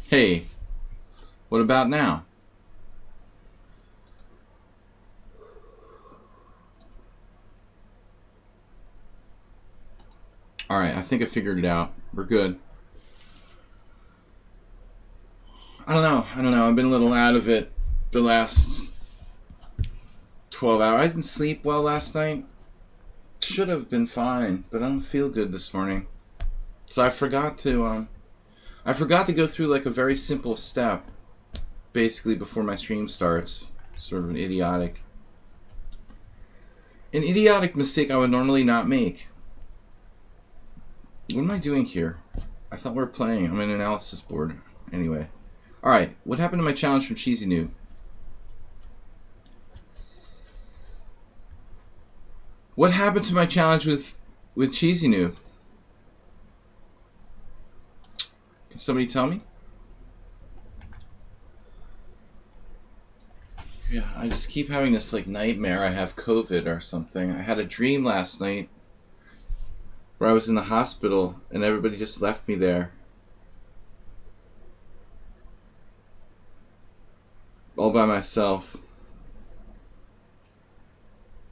Hey, what about now? Alright, I think I figured it out. We're good. I don't know. I've been a little out of it the last 12 hours. I didn't sleep well last night. Should have been fine, but I don't feel good this morning. So I forgot to go through like a very simple step basically before my stream starts. Sort of an idiotic mistake I would normally not make. What am I doing here? I thought we were playing. I'm in an analysis board. Anyway. Alright, what happened to my challenge from Cheesy Noob? What happened to my challenge with Cheesy Noob? Can somebody tell me? Yeah, I just keep having this like nightmare. I have COVID or something. I had a dream last night where I was in the hospital and everybody just left me there. All by myself.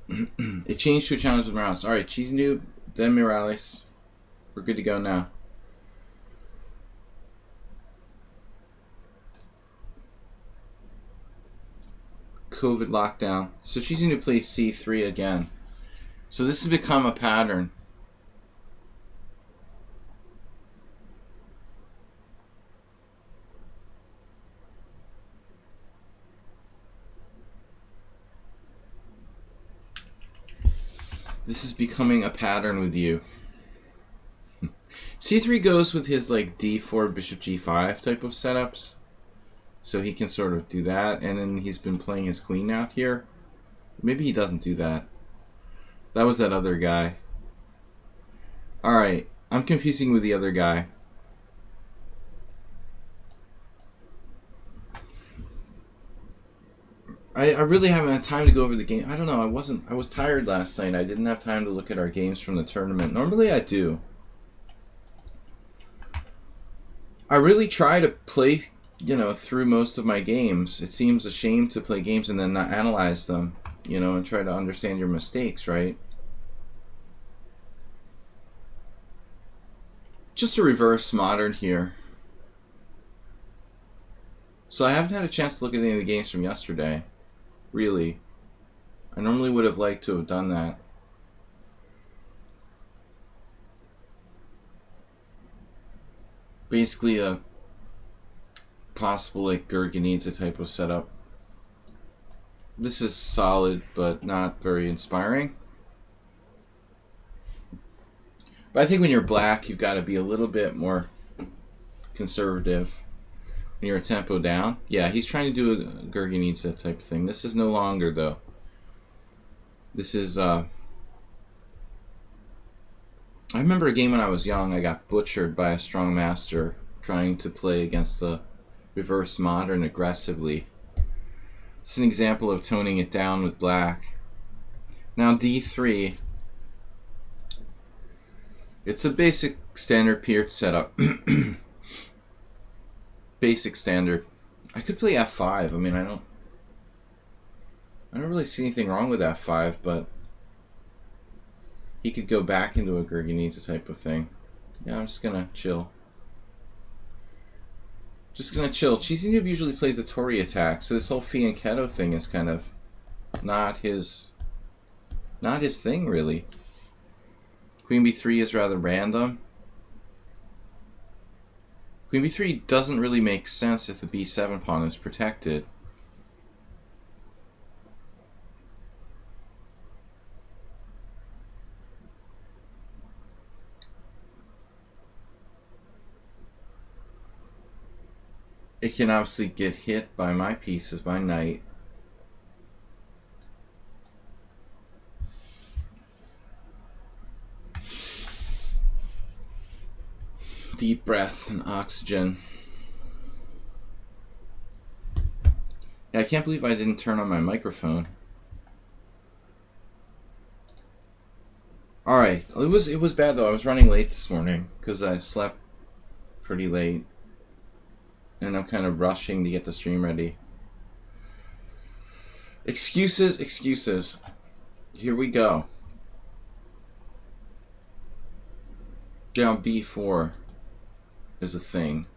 It changed to a challenge with Morales. Alright, Cheesy Noob, then Morales. We're good to go now. COVID lockdown. So Cheesy Noob plays C3 again. So this has become a pattern. This is becoming a pattern with you. C3 goes with his like D4, Bishop G5 type of setups. So he can sort of do that. And then he's been playing his queen out here. Maybe he doesn't do that. That was that other guy. Alright, I'm confusing with the other guy. I really haven't had time to go over the game. I don't know, I was tired last night. I didn't have time to look at our games from the tournament. Normally I do. I really try to play, through most of my games. It seems a shame to play games and then not analyze them, and try to understand your mistakes, right? Just a reverse modern here. So I haven't had a chance to look at any of the games from yesterday. Really. I normally would have liked to have done that. Basically a possible like Gurganidze type of setup. This is solid but not very inspiring. But I think when you're black, you've got to be a little bit more conservative. When you're a tempo down. Yeah, he's trying to do a Gurganidze type of thing. This is no longer, though. This is, I remember a game when I was young, I got butchered by a strong master trying to play against the reverse modern aggressively. It's an example of toning it down with black. Now D3. It's a basic standard Peart setup. Basic standard. I could play F5. I mean, I don't really see anything wrong with F5, but he could go back into a Gurganidze type of thing. Yeah, I'm just gonna chill. Cheesy Noob usually plays the Tory attack, so this whole Fianchetto thing is kind of not his thing, really. Queen B3 is rather random. Queen B3 doesn't really make sense if the B7 pawn is protected. It can obviously get hit by my pieces, my knight. Deep breath and oxygen. Yeah, I can't believe I didn't turn on my microphone. Alright, it was bad though. I was running late this morning because I slept pretty late. and I'm kind of rushing to get the stream ready. Excuses, excuses. Here we go. Down B4 is a thing.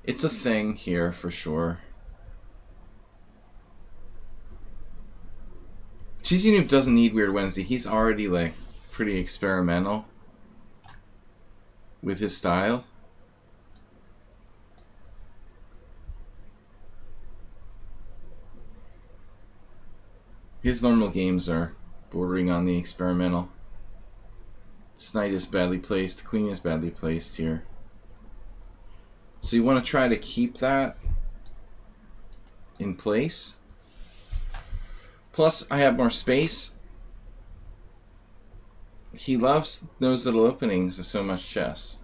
It's a thing here for sure. Cheesy Noob doesn't need Weird Wednesday. He's already like pretty experimental with his style. His normal games are bordering on the experimental. This knight is badly placed. The queen is badly placed here. So you want to try to keep that in place. Plus, I have more space. He loves those little openings of so much chess.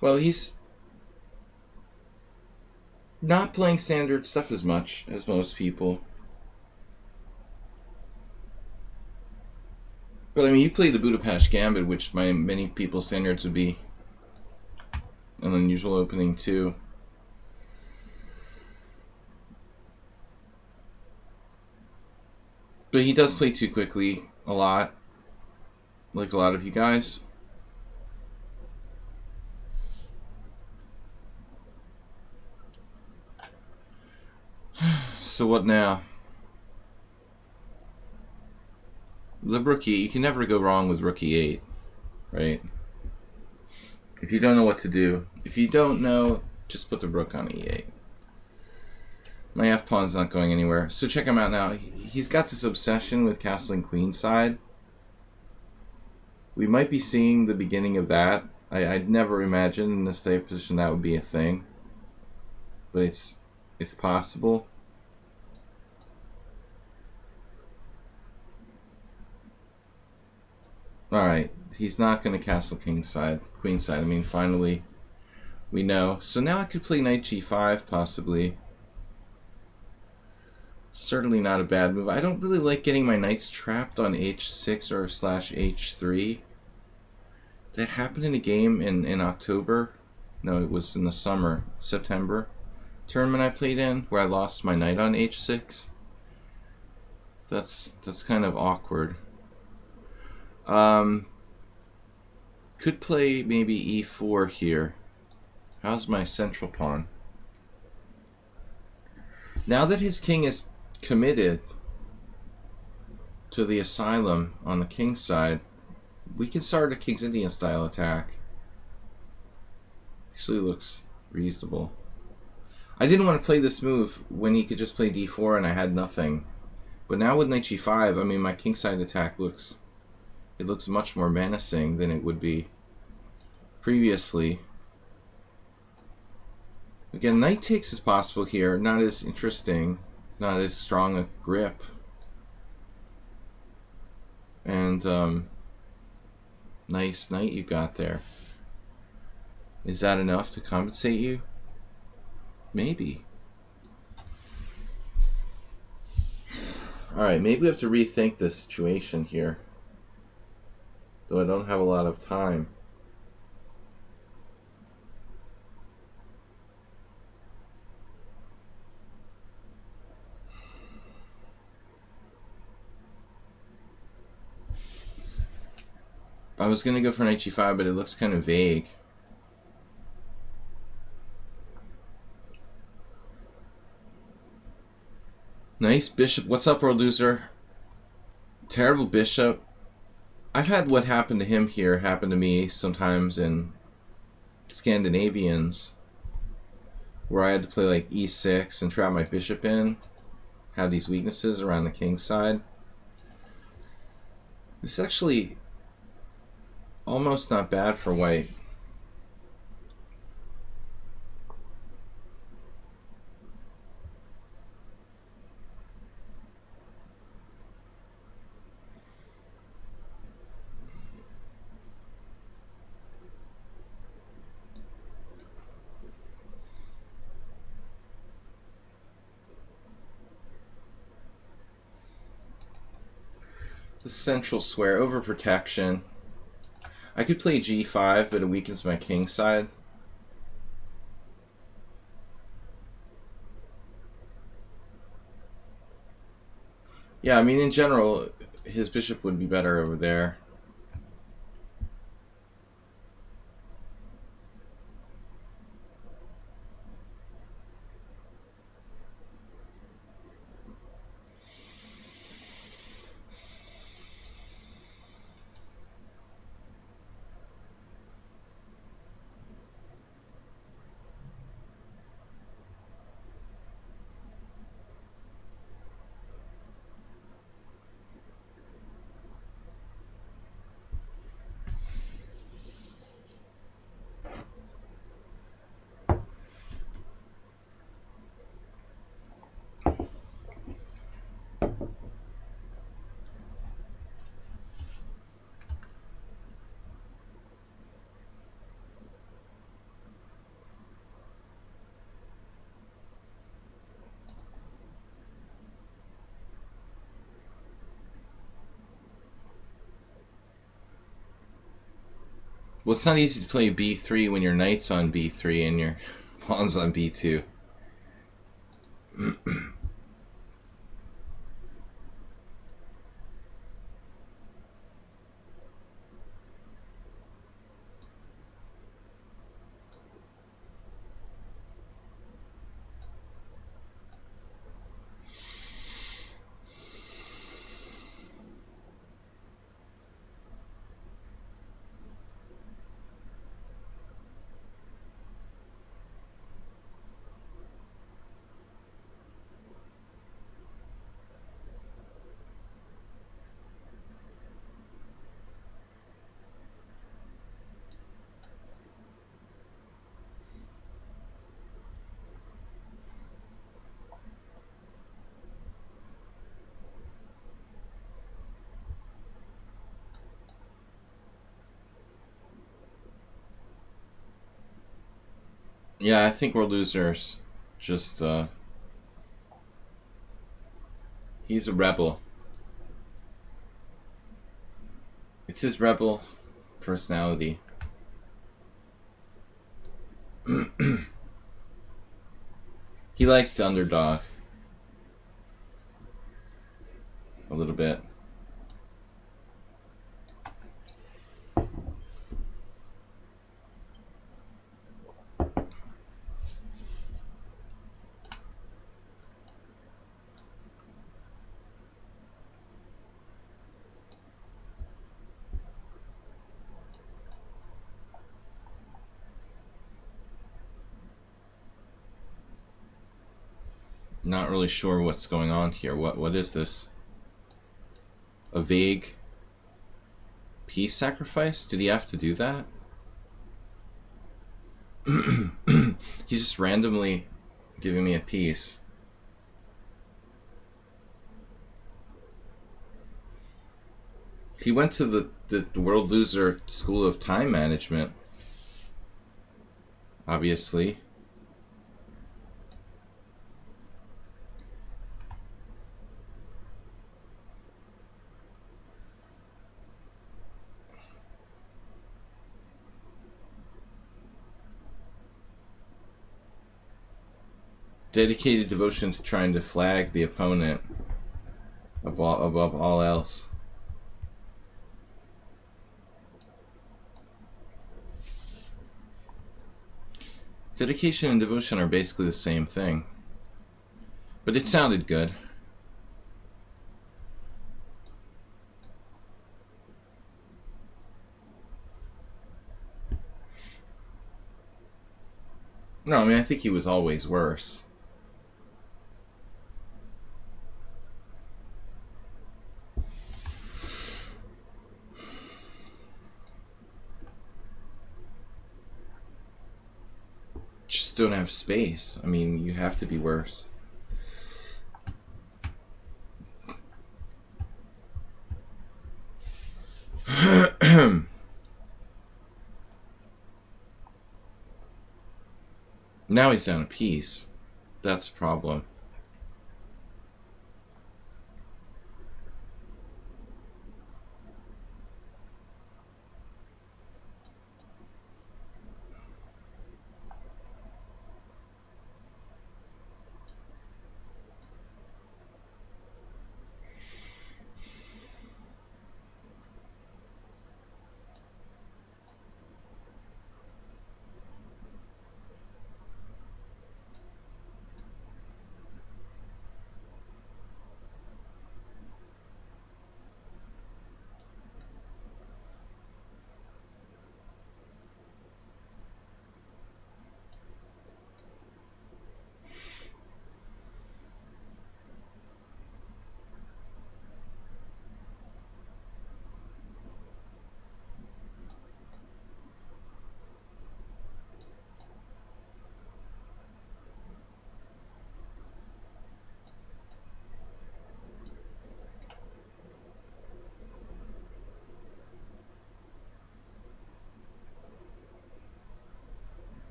Well, he's not playing standard stuff as much as most people. But I mean, you play the Budapest Gambit, which by many people's standards would be an unusual opening too. But he does play too quickly a lot, like a lot of you guys. So what now? The rookie, you can never go wrong with rook e8, right? If you don't know what to do, if you don't know, just put the rook on e8. My f-pawn's not going anywhere. So check him out now. He's got this obsession with castling queenside. We might be seeing the beginning of that. I'd never imagine in this type of position that would be a thing. But it's possible. Alright, he's not going to castle queenside. I mean, finally, we know. So now I could play knight g5, possibly. Certainly not a bad move. I don't really like getting my knights trapped on h6 or /h3. That happened in a game in October. No, it was in the summer, September tournament I played in, where I lost my knight on h6. That's kind of awkward. Could play maybe e4 here. How's my central pawn? Now that his king is committed to the asylum on the king's side, we can start a King's Indian style attack. Actually looks reasonable. I didn't want to play this move when he could just play d4 and I had nothing. But now with knight g5, I mean, my kingside attack looks much more menacing than it would be previously. Again, knight takes is possible here. Not as interesting, not as strong a grip. And nice knight you got there. Is that enough to compensate you? Maybe. Alright, maybe we have to rethink this situation here. Though I don't have a lot of time. I was going to go for knight g5, but it looks kind of vague. Nice bishop. What's up, world loser? Terrible bishop. I've had what happened to him here happen to me sometimes in Scandinavians, where I had to play like e6 and trap my bishop in. Have these weaknesses around the king's side. This is actually almost not bad for white. The central square, overprotection. I could play g5, but it weakens my king side. Yeah, I mean, in general, his bishop would be better over there. Well, it's not easy to play b3 when your knight's on b3 and your pawn's on b2. Yeah, I think we're losers. Just, he's a rebel. It's his rebel personality. He likes the underdog. A little bit. Not really sure what's going on here. What is this? A vague piece sacrifice? Did he have to do that? He's just randomly giving me a piece. He went to the World Loser School of Time Management. Obviously. Dedicated devotion to trying to flag the opponent above all else. Dedication and devotion are basically the same thing. But it sounded good. No, I mean, I think he was always worse. Just don't have space. I mean, you have to be worse. Now he's down a piece. That's a problem.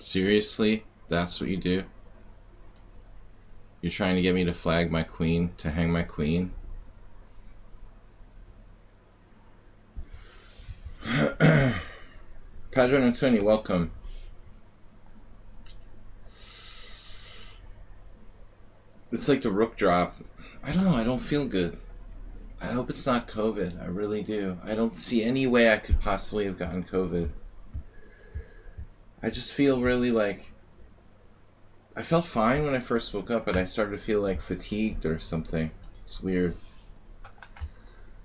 Seriously? That's what you do? You're trying to get me to flag my queen, to hang my queen? Padron and Tony, welcome. It's like the rook drop. I don't know, I don't feel good. I hope it's not COVID. I really do. I don't see any way I could possibly have gotten COVID. I just feel really like... I felt fine when I first woke up, but I started to feel like fatigued or something. It's weird.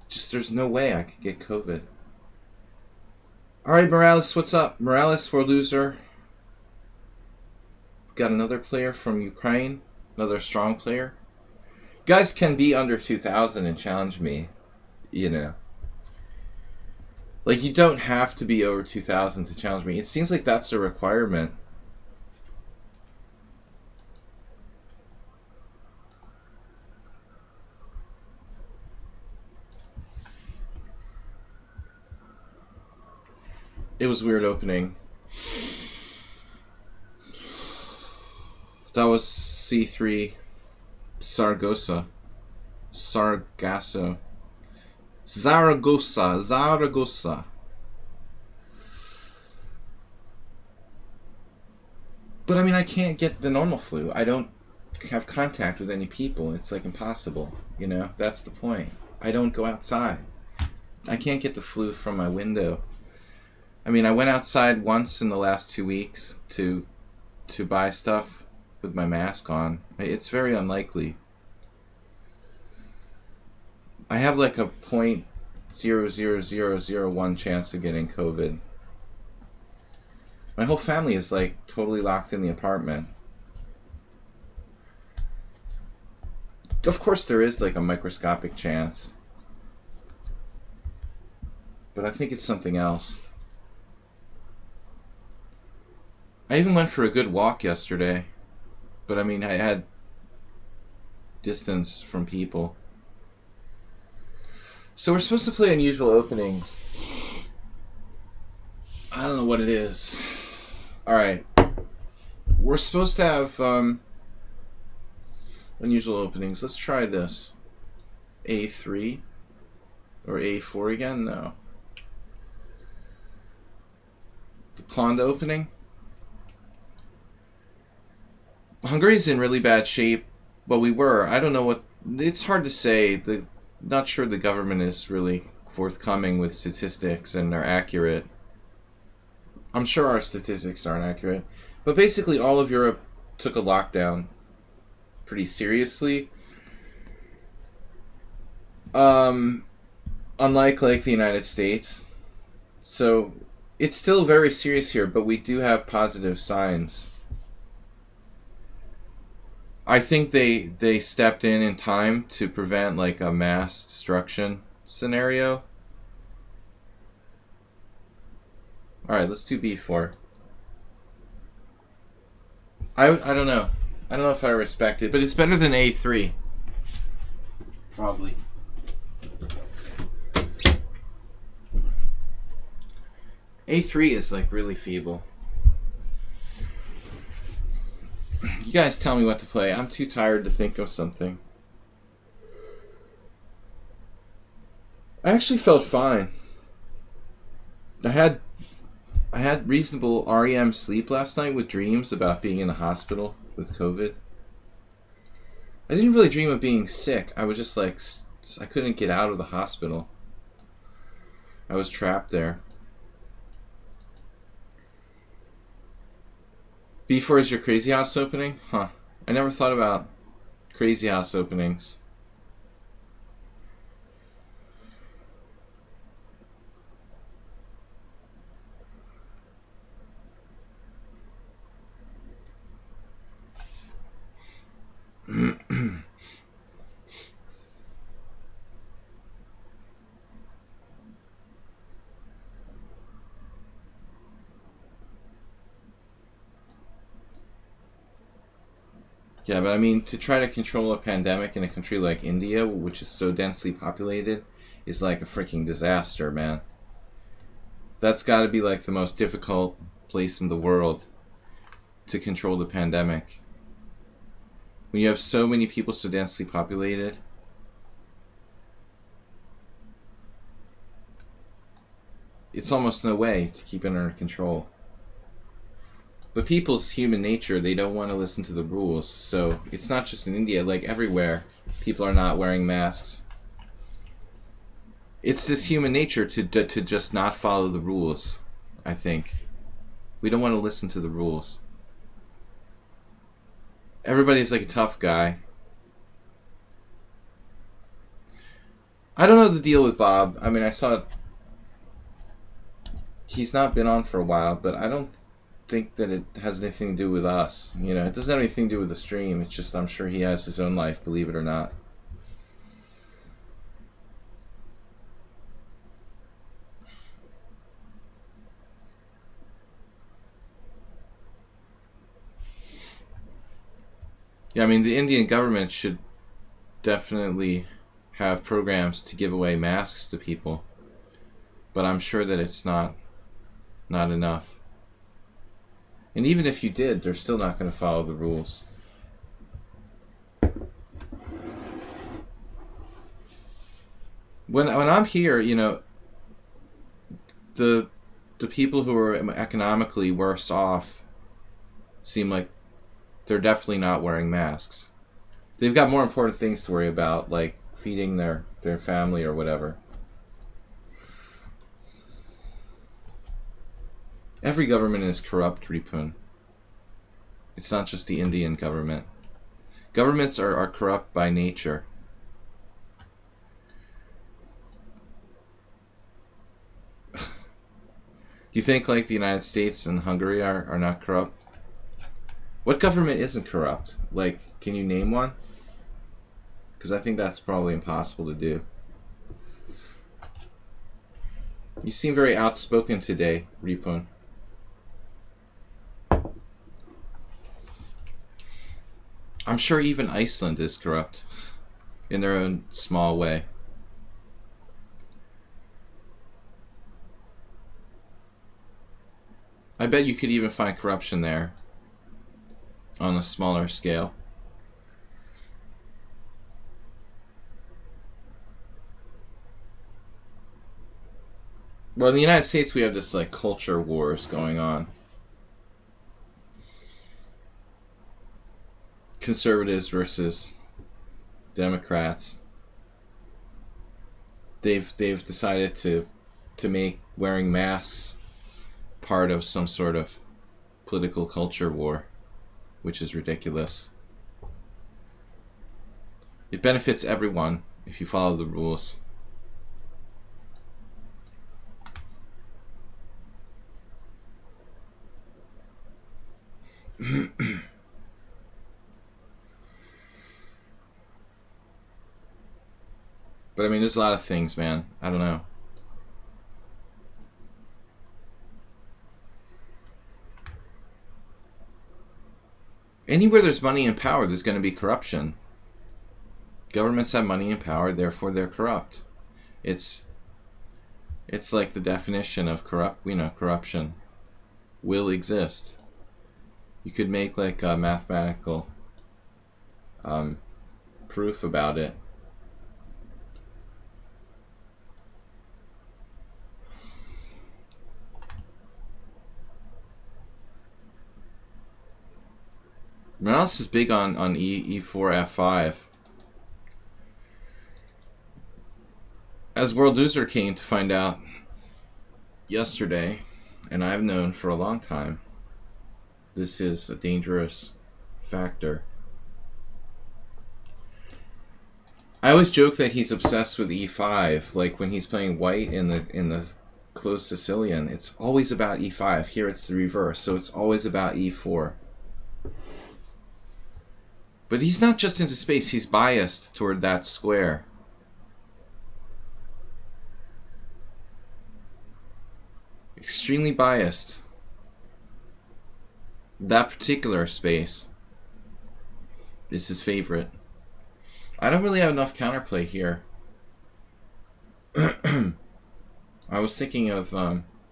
Just there's no way I could get COVID. Alright, Morales, what's up? Morales, world loser. Got another player from Ukraine. Another strong player. You guys can be under 2,000 and challenge me. You know. Like, you don't have to be over 2,000 to challenge me. It seems like that's a requirement. It was weird opening. That was C3 Saragossa. Sargasso. Zaragoza. But I mean, I can't get the normal flu. I don't have contact with any people. It's like impossible. You know, that's the point. I don't go outside. I can't get the flu from my window. I mean, I went outside once in the last 2 weeks to buy stuff with my mask on. It's very unlikely. I have like a 0.00001 chance of getting COVID. My whole family is like totally locked in the apartment. Of course there is like a microscopic chance. But I think it's something else. I even went for a good walk yesterday. But I mean, I had distance from people. So we're supposed to play unusual openings. I don't know what it is. Alright. We're supposed to have unusual openings. Let's try this. A3? Or A4 again? No. The pawn opening? Hungary's in really bad shape. Well, we were. I don't know what... It's hard to say. Not sure the government is really forthcoming with statistics and are accurate. I'm sure our statistics aren't accurate. But basically all of Europe took a lockdown pretty seriously. Unlike like the United States. So it's still very serious here, but we do have positive signs. I think they stepped in time to prevent like a mass destruction scenario. Alright, let's do B4. I don't know. I don't know if I respect it, but it's better than A3. Probably. A3 is like really feeble. You guys tell me what to play. I'm too tired to think of something. I actually felt fine. I had reasonable REM sleep last night with dreams about being in the hospital with COVID. I didn't really dream of being sick. I was just like, I couldn't get out of the hospital. I was trapped there. B4 is your crazy house opening? Huh. I never thought about crazy house openings. Yeah, but I mean, to try to control a pandemic in a country like India, which is so densely populated, is like a freaking disaster, man. That's got to be like the most difficult place in the world. to control the pandemic. When you have so many people so densely populated, it's almost no way to keep it under control. But people's human nature, they don't want to listen to the rules. So it's not just in India, like everywhere, people are not wearing masks. It's this human nature to just not follow the rules, I think. We don't want to listen to the rules. Everybody's like a tough guy. I don't know the deal with Bob. I mean, I saw he's not been on for a while, but I don't think that it has anything to do with us. You know, it doesn't have anything to do with the stream. It's just I'm sure he has his own life, believe it or not. Yeah, I mean, the Indian government should definitely have programs to give away masks to people, but I'm sure that it's not enough. And even if you did, they're still not going to follow the rules. When I'm here, you know, the people who are economically worse off seem like they're definitely not wearing masks. They've got more important things to worry about, like feeding their family or whatever. Every government is corrupt, Ripun. It's not just the Indian government. Governments are corrupt by nature. You think like the United States and Hungary are not corrupt? What government isn't corrupt? Like, can you name one? Because I think that's probably impossible to do. You seem very outspoken today, Ripun. I'm sure even Iceland is corrupt in their own small way. I bet you could even find corruption there on a smaller scale. Well, in the United States, we have this like culture wars going on. Conservatives versus Democrats. They've decided to make wearing masks part of some sort of political culture war, which is ridiculous. It benefits everyone if you follow the rules. But I mean, there's a lot of things, man. I don't know. Anywhere there's money and power, there's going to be corruption. Governments have money and power, therefore they're corrupt. It's like the definition of corruption will exist. You could make like a mathematical proof about it. Morales is big on E4, F5. As World Loser came to find out yesterday, and I've known for a long time, this is a dangerous factor. I always joke that he's obsessed with E5, like when he's playing white in the closed Sicilian, it's always about E5. Here it's the reverse, so it's always about E4. But he's not just into space, he's biased toward that square. Extremely biased. That particular space is his favorite. I don't really have enough counterplay here. I was thinking of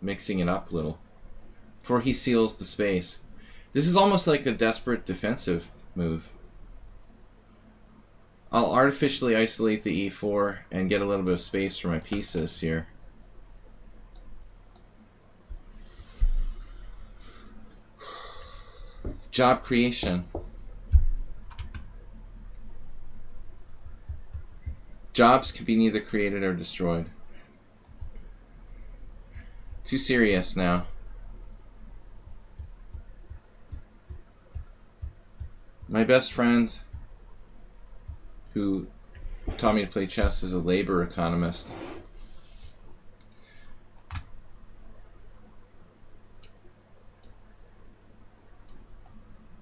mixing it up a little before he seals the space. This is almost like a desperate defensive move. I'll artificially isolate the e4 and get a little bit of space for my pieces here. Job creation. Jobs can be neither created or destroyed. Too serious now. My best friend, who taught me to play chess, is a labor economist.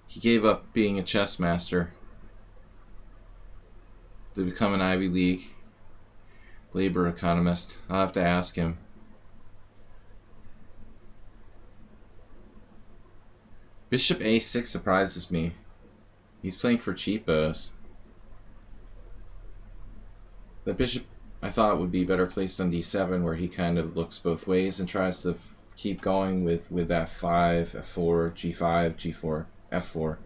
He gave up being a chess master to become an Ivy League labor economist. I'll have to ask him. Bishop a6 surprises me. He's playing for cheapos. The bishop, I thought, would be better placed on d7, where he kind of looks both ways and tries to keep going with f5, f4, g5, g4, f4.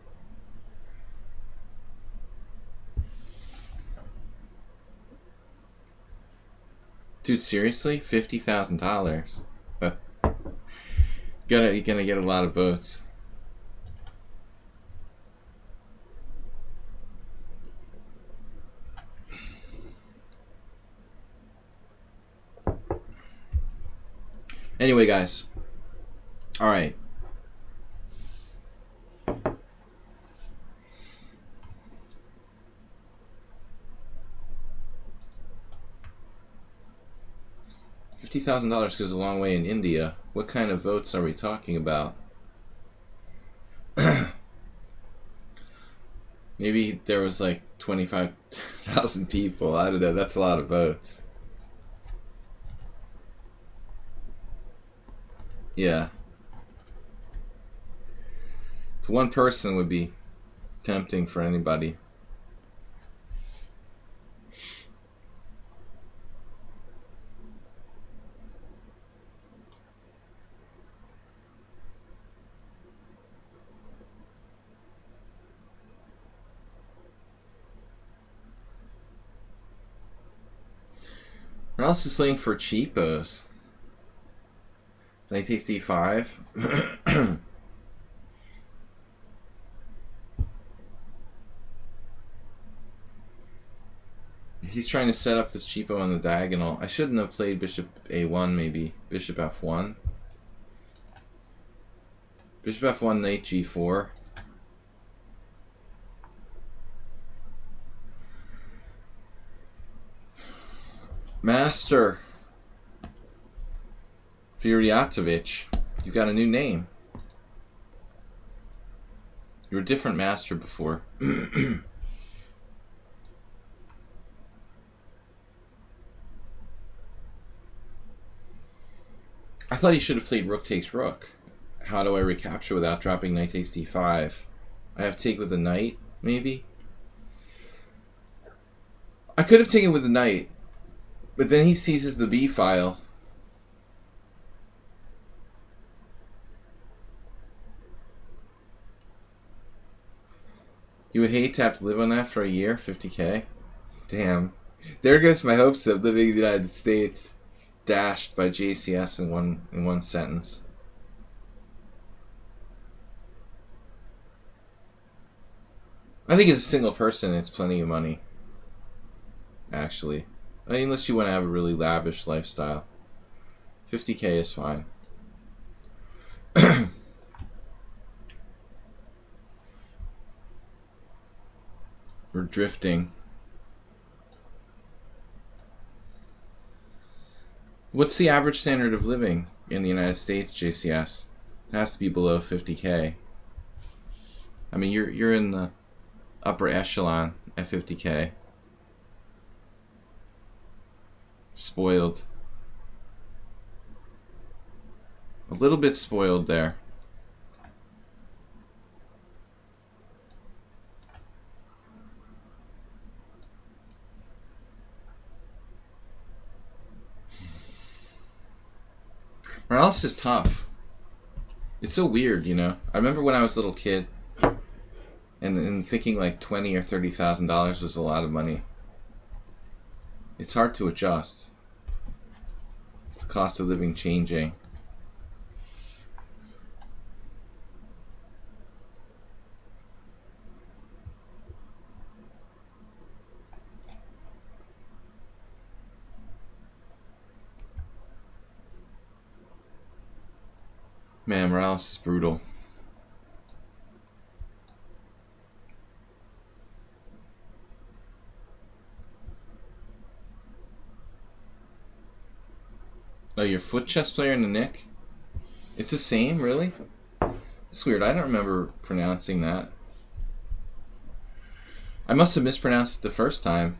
Dude, seriously? $50,000? You're gonna get a lot of votes. Anyway, guys. All right. $50,000 goes a long way in India. What kind of votes are we talking about? Maybe there was like 25,000 people. I don't know. That's a lot of votes. Yeah. To one person would be tempting for anybody. What else is playing for cheapos? Knight takes d5. He's trying to set up this cheapo on the diagonal. I shouldn't have played bishop a1, maybe. Bishop f1. Bishop f1, knight g4. Master Viryatovich, you got a new name. You were a different master before. I thought he should have played rook takes rook. How do I recapture without dropping knight takes d5? I have take with the knight, maybe? I could have taken with the knight, but then he seizes the b file. You would hate to have to live on that for a year? 50K? Damn. There goes my hopes of living in the United States. Dashed by JCS in one sentence. I think as a single person, it's plenty of money. Actually. I mean, unless you want to have a really lavish lifestyle. 50K is fine. We're drifting. What's the average standard of living in the United States, JCS? It has to be below 50K. I mean, you're in the upper echelon at 50K. Spoiled. A little bit spoiled there. Or else is tough. It's so weird, you know. I remember when I was a little kid, and thinking like $20,000 or $30,000 was a lot of money. It's hard to adjust. The cost of living changing. Man, Morales is brutal. Oh, your foot chess player in the Nick? It's the same, really? It's weird. I don't remember pronouncing that. I must have mispronounced it the first time.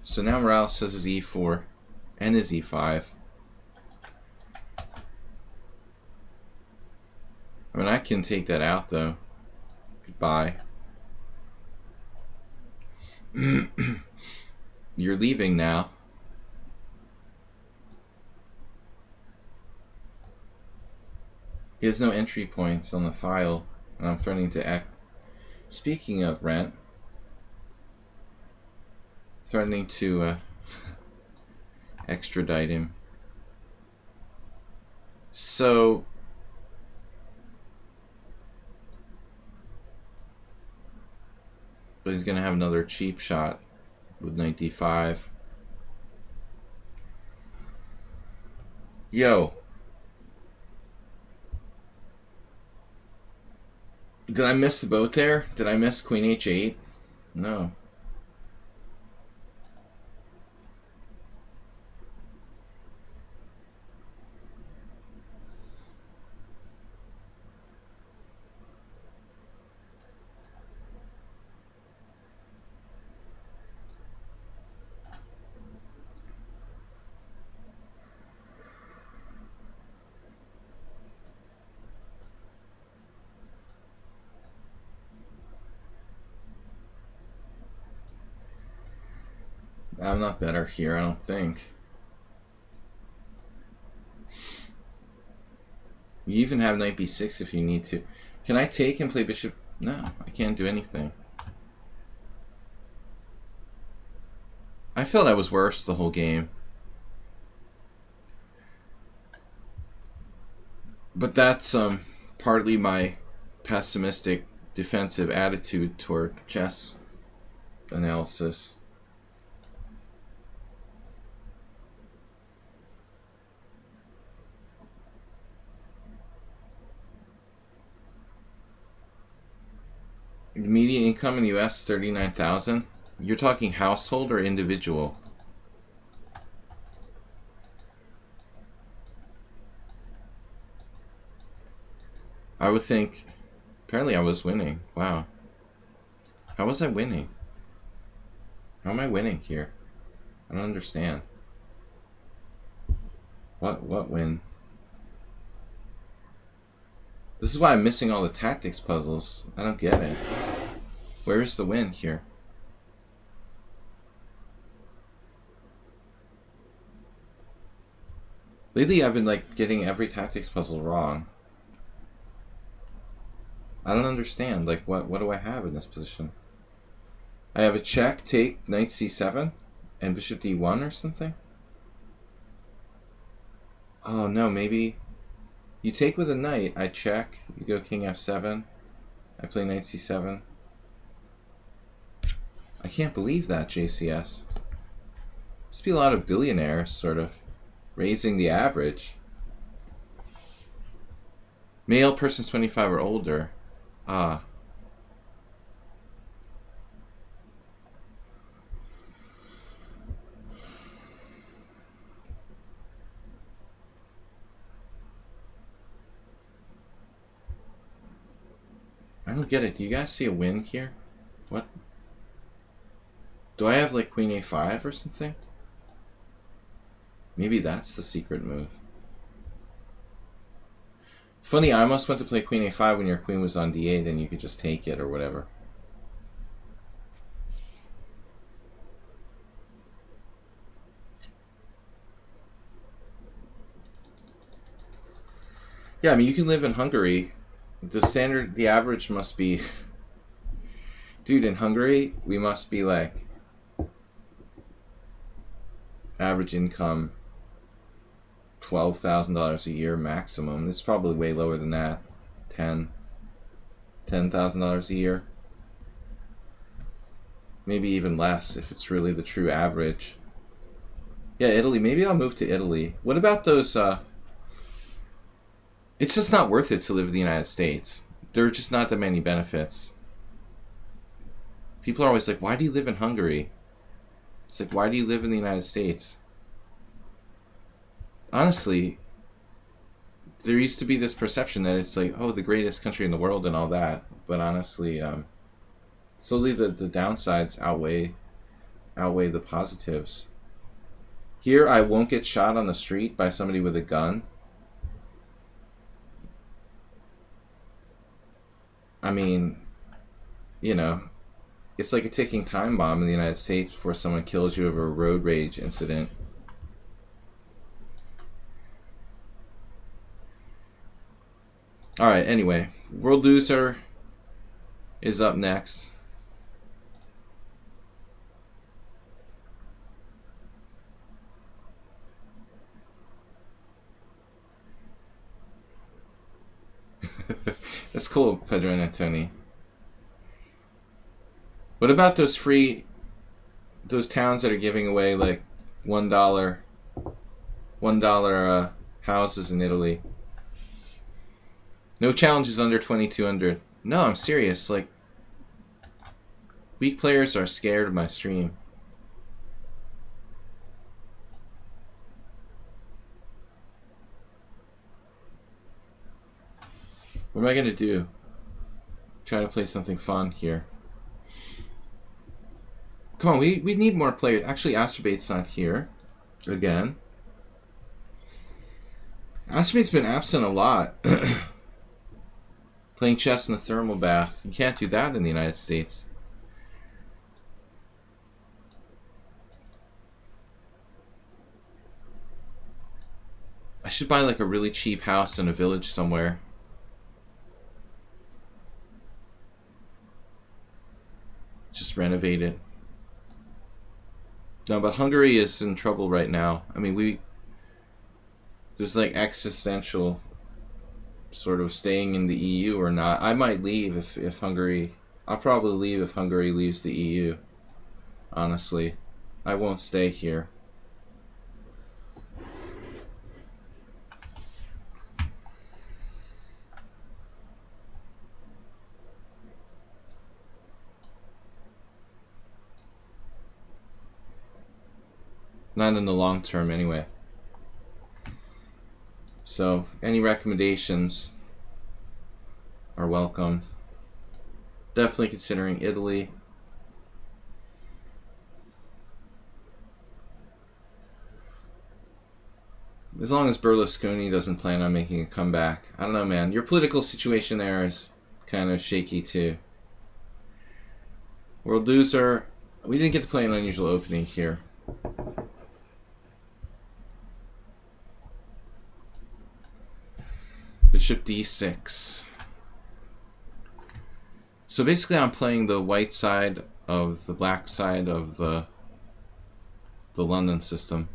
So now Morales has his e4 and his e5. I mean, I can take that out, though. Goodbye. You're leaving now. He has no entry points on the file, and I'm threatening to Speaking of rent, threatening to extradite him. So, but he's gonna have another cheap shot with knight d5. Yo. Did I miss the boat there? Did I miss queen h8? No. I'm not better here, I don't think. You even have knight b6 if you need to. Can I take and play bishop? No, I can't do anything. I felt I was worse the whole game. But that's partly my pessimistic defensive attitude toward chess analysis. Median income in the US 39,000. You're talking household or individual? I would think. Apparently I was winning. Wow. How was I winning? How am I winning here? I don't understand. What win? This is why I'm missing all the tactics puzzles. I don't get it. Where is the win here? Lately I've been like getting every tactics puzzle wrong. I don't understand. Like what do I have in this position? I have a check, take, knight c7, and bishop d1 or something? Oh no, maybe you take with a knight, I check, you go king f7, I play knight c7. I can't believe that, JCS. Must be a lot of billionaires, sort of, raising the average. Male, persons 25 or older. Ah. I don't get it. Do you guys see a win here? What? Do I have like queen a5 or something? Maybe that's the secret move. It's funny, I almost went to play queen a5 when your queen was on d8 and you could just take it or whatever. Yeah, I mean, you can live in Hungary. The average must be, dude, in Hungary, we must be like average income $12,000 a year maximum. It's probably way lower than that. $10,000 a year. Maybe even less if it's really the true average. Yeah, Italy. Maybe I'll move to Italy. What about those? It's just not worth it to live in the United States. There are just not that many benefits. People are always like, why do you live in Hungary? It's like, why do you live in the United States? Honestly, there used to be this perception that it's like, oh, the greatest country in the world and all that. But honestly, slowly the downsides outweigh the positives. Here, I won't get shot on the street by somebody with a gun. I mean, you know, it's like a ticking time bomb in the United States before someone kills you over a road rage incident. Alright, anyway. World Loser is up next. That's cool, Pedro and Antoni. What about those towns that are giving away like $1 houses in Italy? No challenges under 2,200. No, I'm serious. Like, weak players are scared of my stream. What am I gonna do? Try to play something fun here. Come on, we need more players. Actually, Astrobate's not here. Again. Astrobate's been absent a lot. Playing chess in a thermal bath. You can't do that in the United States. I should buy like a really cheap house in a village somewhere. Just renovate it. No, but Hungary is in trouble right now. I mean, there's like existential sort of staying in the EU or not. I might leave if Hungary... I'll probably leave if Hungary leaves the EU. Honestly. I won't stay here. Not in the long term, anyway. So, any recommendations are welcomed. Definitely considering Italy. As long as Berlusconi doesn't plan on making a comeback. I don't know, man. Your political situation there is kind of shaky, too. World Loser. We didn't get to play an unusual opening here. Bishop d6. So basically I'm playing the white side of the black side of the London system.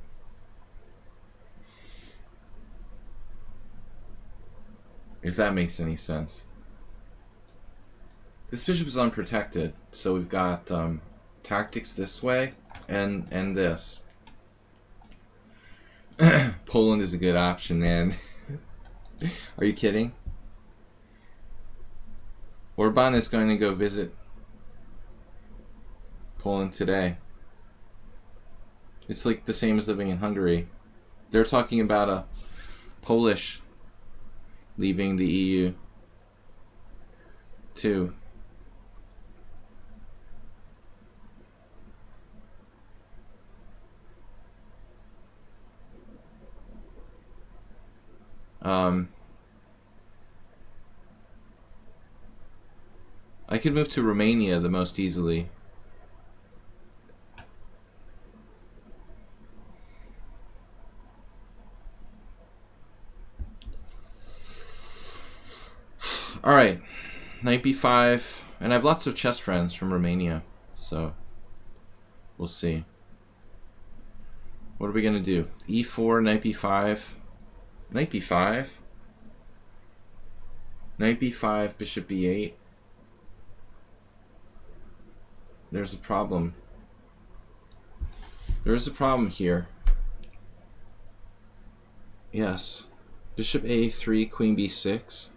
If that makes any sense. This bishop is unprotected, so we've got tactics this way and this. Poland is a good option, man. Are you kidding? Orban is going to go visit Poland today. It's like the same as living in Hungary. They're talking about a Polish leaving the EU too. I could move to Romania the most easily. Knight b5, and I have lots of chess friends from Romania, so we'll see. What are we gonna do? e4, knight b5, knight b5, knight b5, bishop b8. There's a problem. There's a problem here. Yes. Bishop a3, queen b6.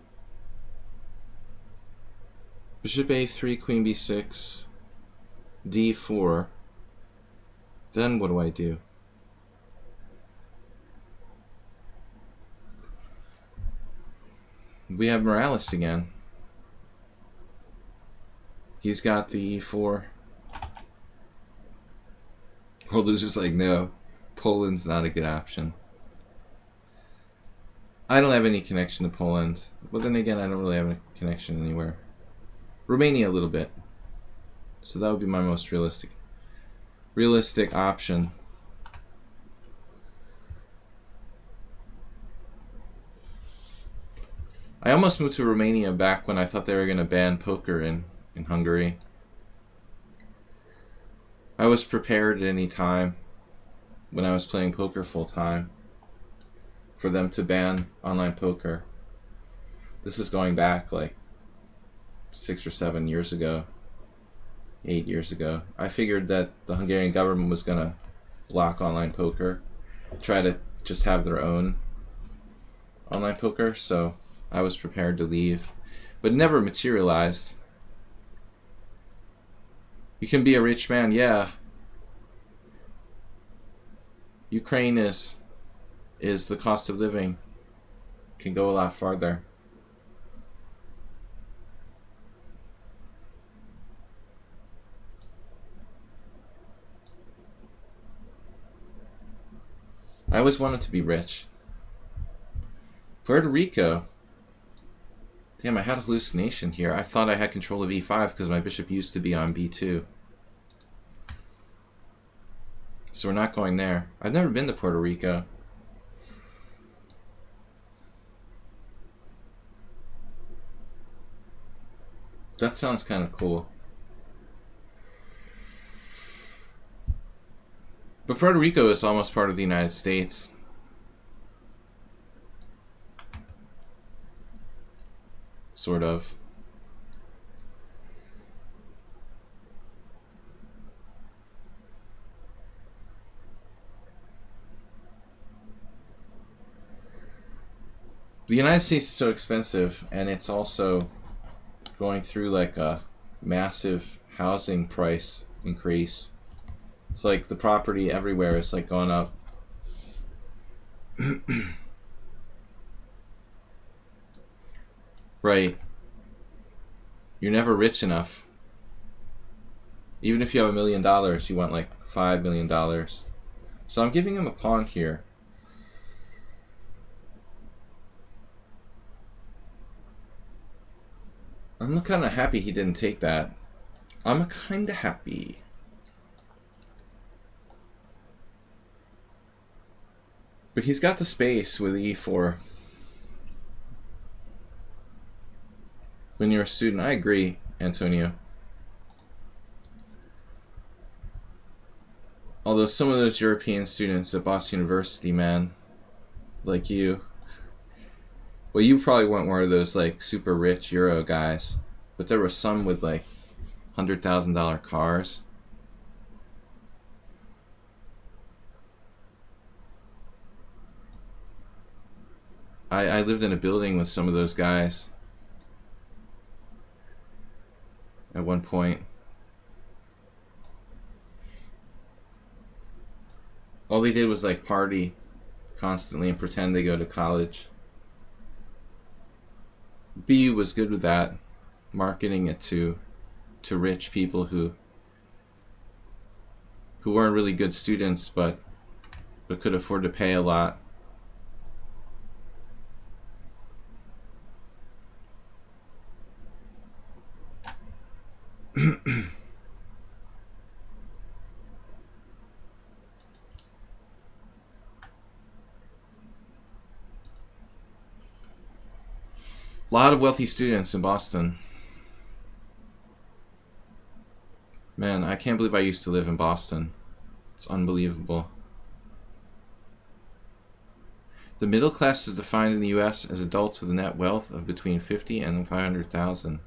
Bishop a3, queen b6, d4. Then what do I do? We have Morales again. He's got the e4. World Loser's like, no, Poland's not a good option. I don't have any connection to Poland. But then again, I don't really have a connection anywhere. Romania a little bit. So that would be my most realistic option. I almost moved to Romania back when I thought they were going to ban poker in Hungary. I was prepared at any time when I was playing poker full time for them to ban online poker. This is going back like 6 or 7 years ago, 8 years ago. I figured that the Hungarian government was going to block online poker, try to just have their own online poker, so I was prepared to leave, but it never materialized. You can be a rich man, yeah. Ukraine is the cost of living can go a lot farther. I always wanted to be rich. Puerto Rico. Damn, I had a hallucination here. I thought I had control of e5 because my bishop used to be on b2. So we're not going there. I've never been to Puerto Rico. That sounds kind of cool. But Puerto Rico is almost part of the United States. Sort of. The United States is so expensive, and it's also going through like a massive housing price increase. It's like the property everywhere is like going up. Right. You're never rich enough. Even if you have $1 million, you want like $5 million. So I'm giving him a pawn here. I'm kind of happy he didn't take that. I'm kind of happy. But he's got the space with e4. When you're a student, I agree, Antonio. Although some of those European students at Boston University, man, like you, well, you probably weren't one of those like super rich Euro guys, but there were some with like $100,000 cars. I lived in a building with some of those guys at one point. All they did was like party constantly and pretend they go to college. BU was good with that, marketing it to rich people who weren't really good students but could afford to pay a lot. A lot of wealthy students in Boston. Man, I can't believe I used to live in Boston. It's unbelievable. The middle class is defined in the U.S. as adults with a net wealth of between $50,000 and $500,000.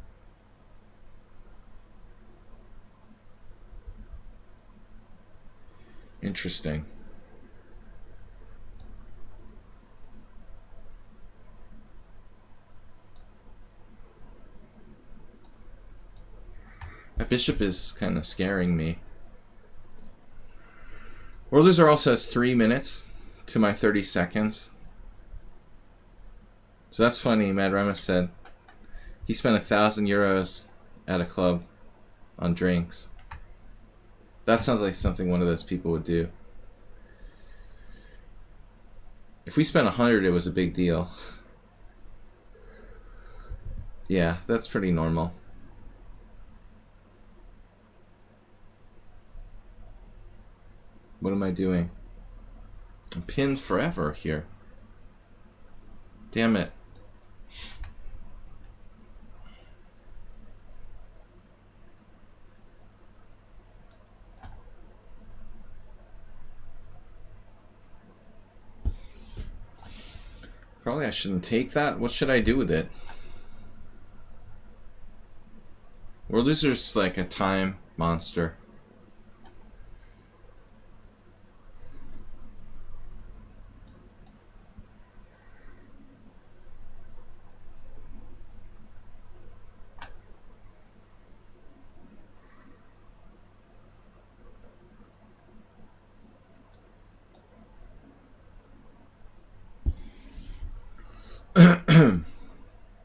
Interesting. That bishop is kind of scaring me. World Loser also has 3 minutes to my 30 seconds. So that's funny. Mad Remus said he spent 1,000 euros at a club on drinks. That sounds like something one of those people would do. If we spent 100, it was a big deal. Yeah, that's pretty normal. What am I doing? I'm pinned forever here. Damn it. Probably I shouldn't take that. What should I do with it? World Loser's like a time monster.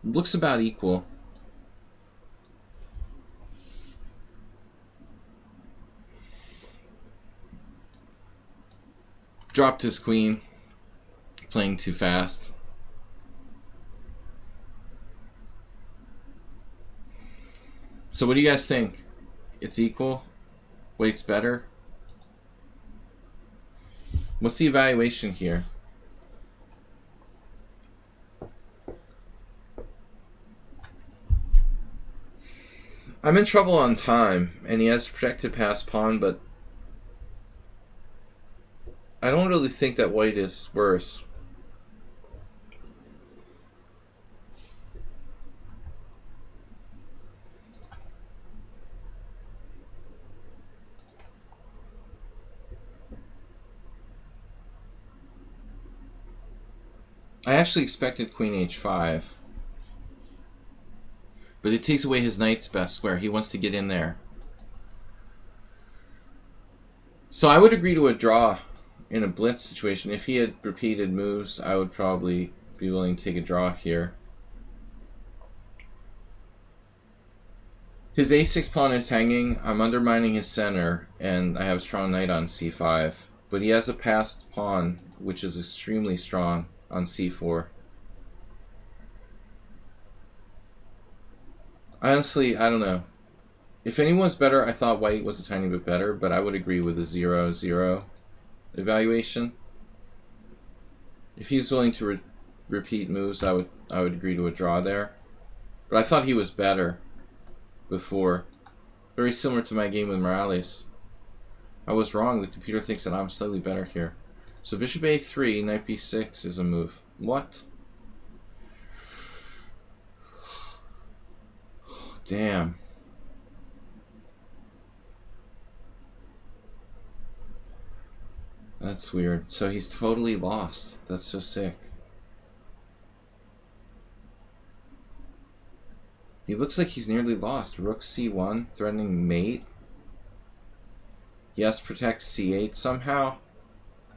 Looks about equal. Dropped his queen. Playing too fast. So what do you guys think? It's equal? Wait's better? What's the evaluation here? I'm in trouble on time, and he has protected past pawn, but I don't really think that white is worse. I actually expected queen h5. But it takes away his knight's best square. He wants to get in there. So I would agree to a draw in a blitz situation. If he had repeated moves, I would probably be willing to take a draw here. His a6 pawn is hanging. I'm undermining his center, and I have a strong knight on c5. But he has a passed pawn, which is extremely strong on c4. Honestly, I don't know. If anyone's better, I thought white was a tiny bit better, but I would agree with the 0-0 evaluation. If he's willing to repeat moves, I would agree to a draw there. But I thought he was better before. Very similar to my game with Morales. I was wrong. The computer thinks that I'm slightly better here. So bishop a3, knight b6 is a move. What? Damn. That's weird. So he's totally lost. That's so sick. He looks like he's nearly lost. Rook c1, threatening mate. Yes, protect c8 somehow.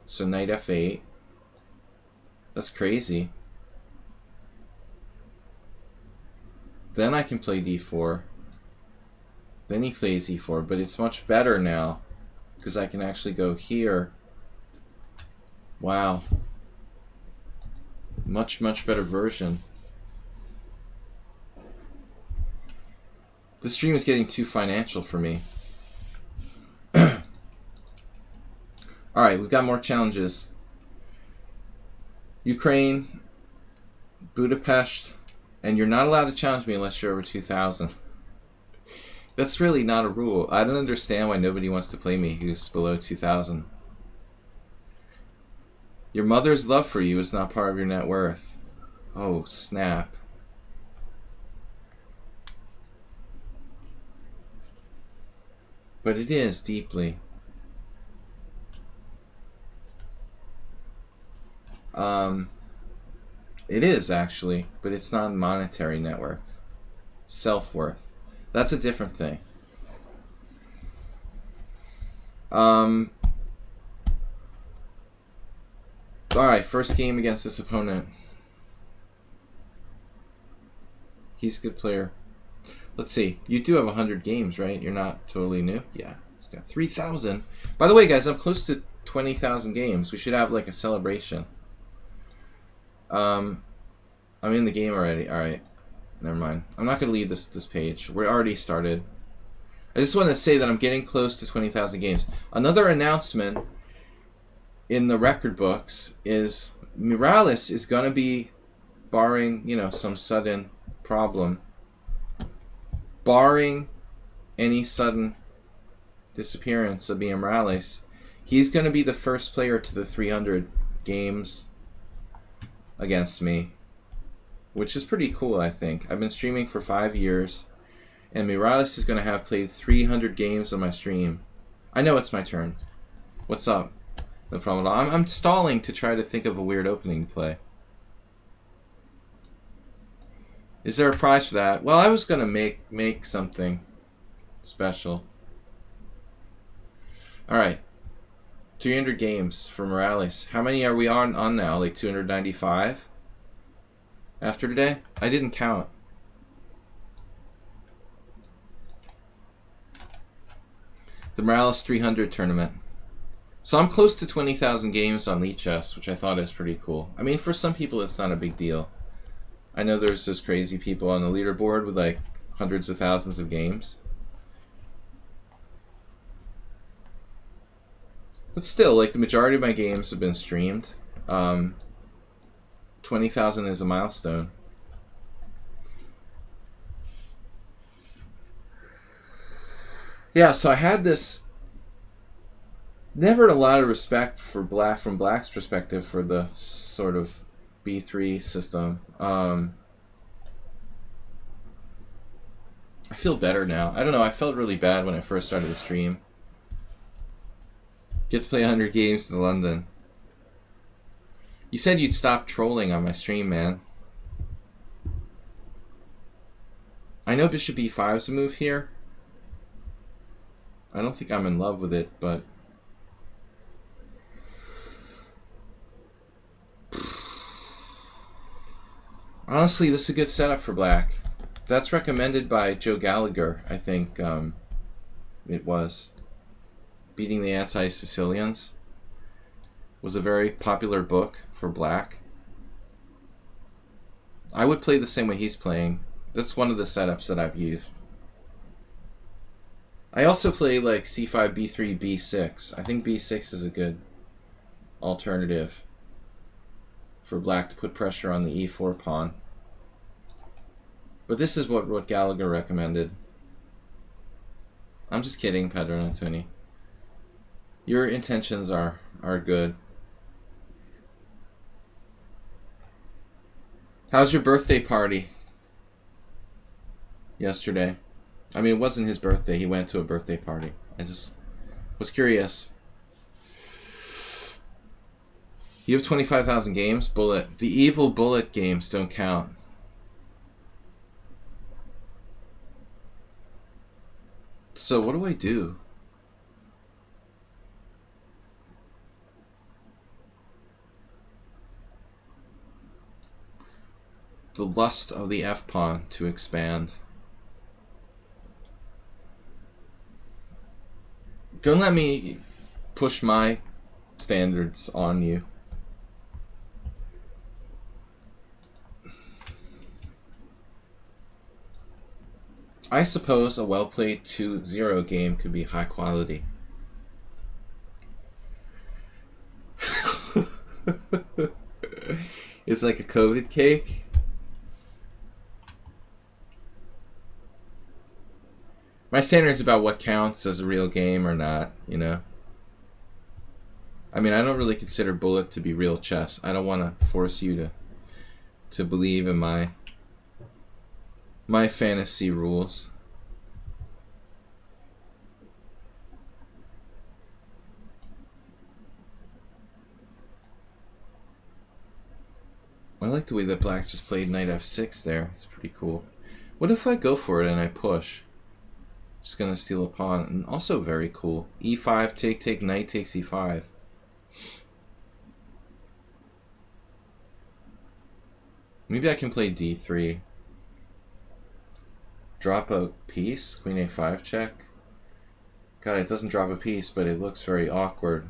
So knight f8. That's crazy. Then I can play d4. Then he plays e4, but it's much better now because I can actually go here. Wow. Much, much better version. This stream is getting too financial for me. Alright, we've got more challenges. Ukraine, Budapest, and you're not allowed to challenge me unless you're over 2,000. That's really not a rule. I don't understand why nobody wants to play me who's below 2,000. Your mother's love for you is not part of your net worth. Oh, snap. But it is, deeply. It is, actually, but it's not monetary net worth. Self-worth. That's a different thing. Alright, first game against this opponent. He's a good player. Let's see. You do have 100 games, right? You're not totally new? Yeah. It's got 3,000. By the way, guys, I'm close to 20,000 games. We should have, like, a celebration. I'm in the game already. Alright. Never mind. I'm not going to leave this page. We're already started. I just want to say that I'm getting close to 20,000 games. Another announcement in the record books is Morales is going to be, barring, you know, some sudden problem, barring any sudden disappearance of Ian Morales, he's going to be the first player to the 300 games against me, which is pretty cool, I think. I've been streaming for 5 years, and Morales is going to have played 300 games on my stream. I know it's my turn. What's up? No problem at all. I'm stalling to try to think of a weird opening to play. Is there a prize for that? Well, I was going to make something special. Alright. 300 games for Morales. How many are we on now? Like 295? After today? I didn't count. The Morales 300 tournament. So I'm close to 20,000 games on lichess, which I thought is pretty cool. I mean, for some people it's not a big deal. I know there's those crazy people on the leaderboard with like hundreds of thousands of games. But still, like, the majority of my games have been streamed. 20,000 is a milestone. Yeah, so I had this... Never a lot of respect for Black, from Black's perspective, for the sort of B3 system. I feel better now. I don't know, I felt really bad when I first started the stream. Get to play 100 games in London. You said you'd stop trolling on my stream, man. I know Bishop E5 is a move here. I don't think I'm in love with it, but... Honestly, this is a good setup for Black. That's recommended by Joe Gallagher, I think it was. Beating the Anti-Sicilians was a very popular book for Black. I would play the same way he's playing. That's one of the setups that I've used. I also play like C5, B3, B6. I think B6 is a good alternative for Black to put pressure on the E4 pawn. But this is what Gallagher recommended. I'm just kidding, Pedro Antoni. Your intentions are good. How's your birthday party yesterday? I mean, it wasn't his birthday. He went to a birthday party. I just was curious. You have 25,000 games? Bullet. The evil bullet games don't count. So what do I do? The lust of the F-pawn to expand. Don't let me push my standards on you. I suppose a well-played 2-0 game could be high quality. It's like a COVID cake. My standard is about what counts as a real game or not, you know? I mean, I don't really consider Bullet to be real chess. I don't want to force you to believe in my fantasy rules. I like the way that Black just played knight f6 there. It's pretty cool. What if I go for it and I push? Just gonna steal a pawn. And also very cool. e5, take, knight takes e5. Maybe I can play d3. Drop a piece? Queen a5 check? God, it doesn't drop a piece, but it looks very awkward.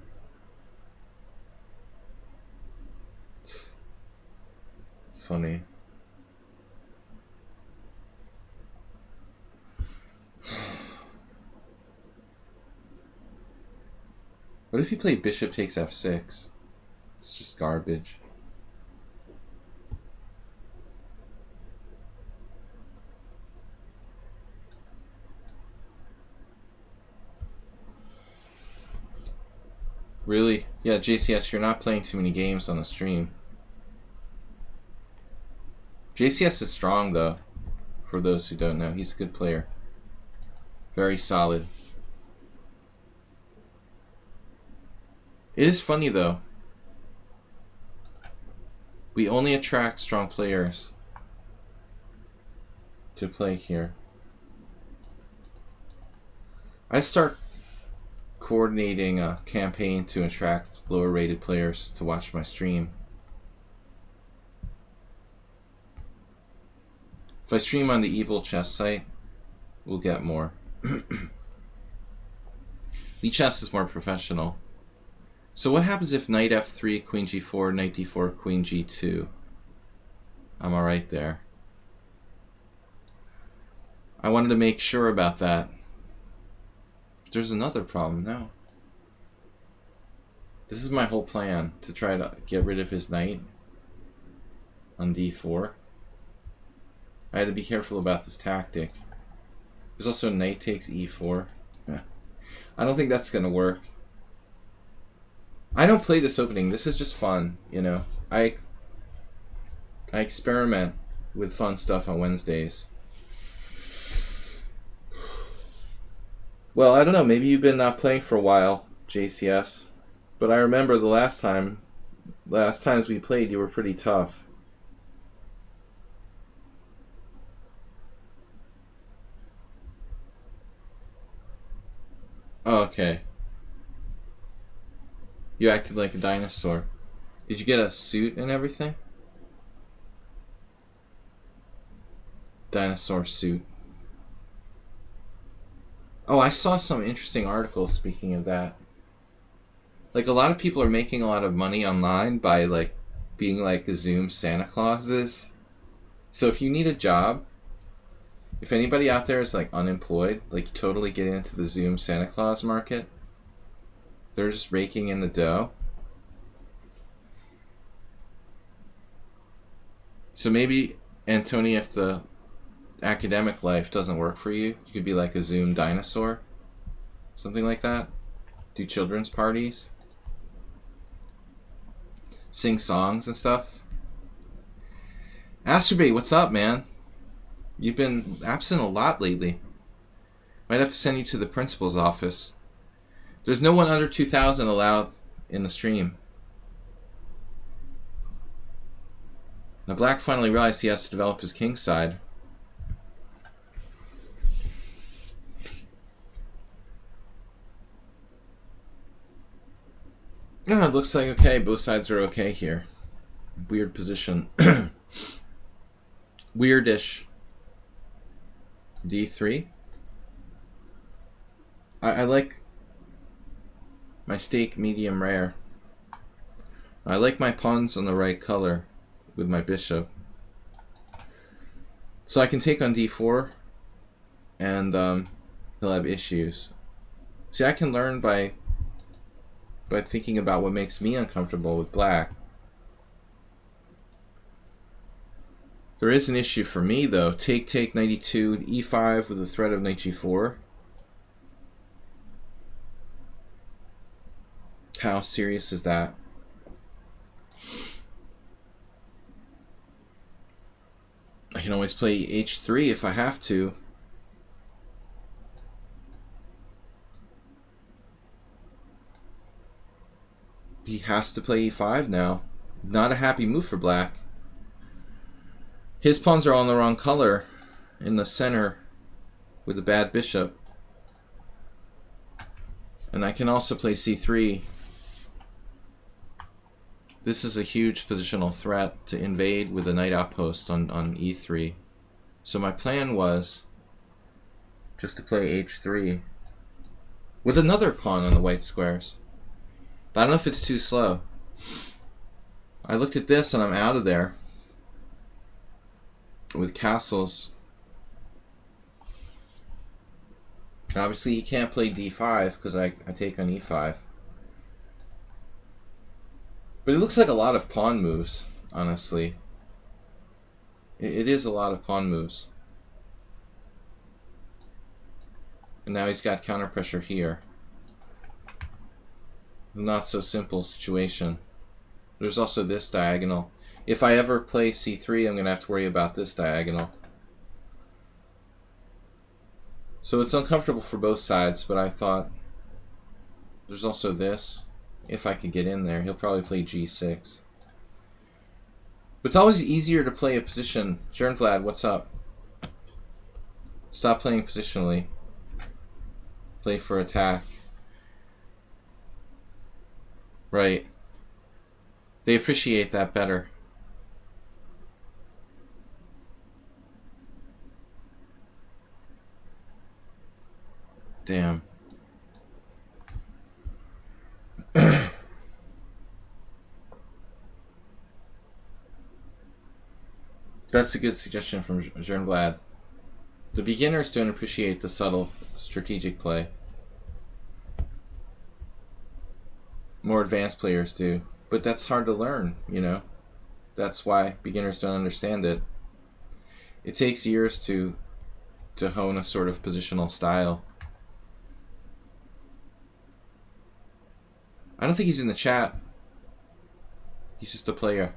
It's funny. What if you play bishop takes f6? It's just garbage. Really? Yeah, JCS, you're not playing too many games on the stream. JCS is strong, though, for those who don't know. He's a good player. Very solid. It is funny, though. We only attract strong players to play here. I start coordinating a campaign to attract lower rated players to watch my stream. If I stream on the Evil Chess site, we'll get more. lichess is more professional. So what happens if knight f3, queen g4, knight d4, queen g2? I'm alright there. I wanted to make sure about that. There's another problem now. This is my whole plan, to try to get rid of his knight on d4. I had to be careful about this tactic. There's also knight takes e4. I don't think that's gonna work. I don't play this opening. This is just fun, you know. I experiment with fun stuff on Wednesdays. Well, I don't know. Maybe you've been not playing for a while, JCS. But I remember the last times we played, you were pretty tough. Oh, okay. You acted like a dinosaur. Did you get a suit and everything? Dinosaur suit. Oh, I saw some interesting articles speaking of that. Like, a lot of people are making a lot of money online by, like, being like Zoom Santa Clauses. So if you need a job, if anybody out there is, like, unemployed, like, totally get into the Zoom Santa Claus market, they're just raking in the dough. So maybe, Anthony, if the academic life doesn't work for you, you could be like a Zoom dinosaur. Something like that. Do children's parties. Sing songs and stuff. Asterbait, what's up, man? You've been absent a lot lately. Might have to send you to the principal's office. There's no one under 2,000 allowed in the stream. Now Black finally realized he has to develop his king side. No, it looks like okay. Both sides are okay here. Weird position. Weirdish. D3. I like my steak medium rare. I like my pawns on the right color with my bishop. So I can take on d4 and he'll have issues. See, I can learn by thinking about what makes me uncomfortable with Black. There is an issue for me, though. Take, knight e2, e5 with the threat of knight g4. How serious is that? I can always play h3 if I have to. He has to play e5 now. Not a happy move for black. His pawns are all in the wrong color in the center with a bad bishop. And I can also play c3. This is a huge positional threat to invade with a knight outpost on e3. So my plan was just to play h3 with another pawn on the white squares. But I don't know if it's too slow. I looked at this and I'm out of there with castles. Obviously he can't play d5 because I take on e5. But it looks like a lot of pawn moves, honestly. It is a lot of pawn moves. And now he's got counter pressure here. Not so simple situation. There's also this diagonal. If I ever play c3, I'm going to have to worry about this diagonal. So it's uncomfortable for both sides, but I thought there's also this. If I could get in there, he'll probably play g6. But it's always easier to play a position. Jernvlad, what's up? Stop playing positionally. Play for attack. Right. They appreciate that better. Damn. That's a good suggestion from Jernblad. The beginners don't appreciate the subtle strategic play. More advanced players do. But that's hard to learn, you know? That's why beginners don't understand it. It takes years to hone a sort of positional style. I don't think he's in the chat. He's just a player.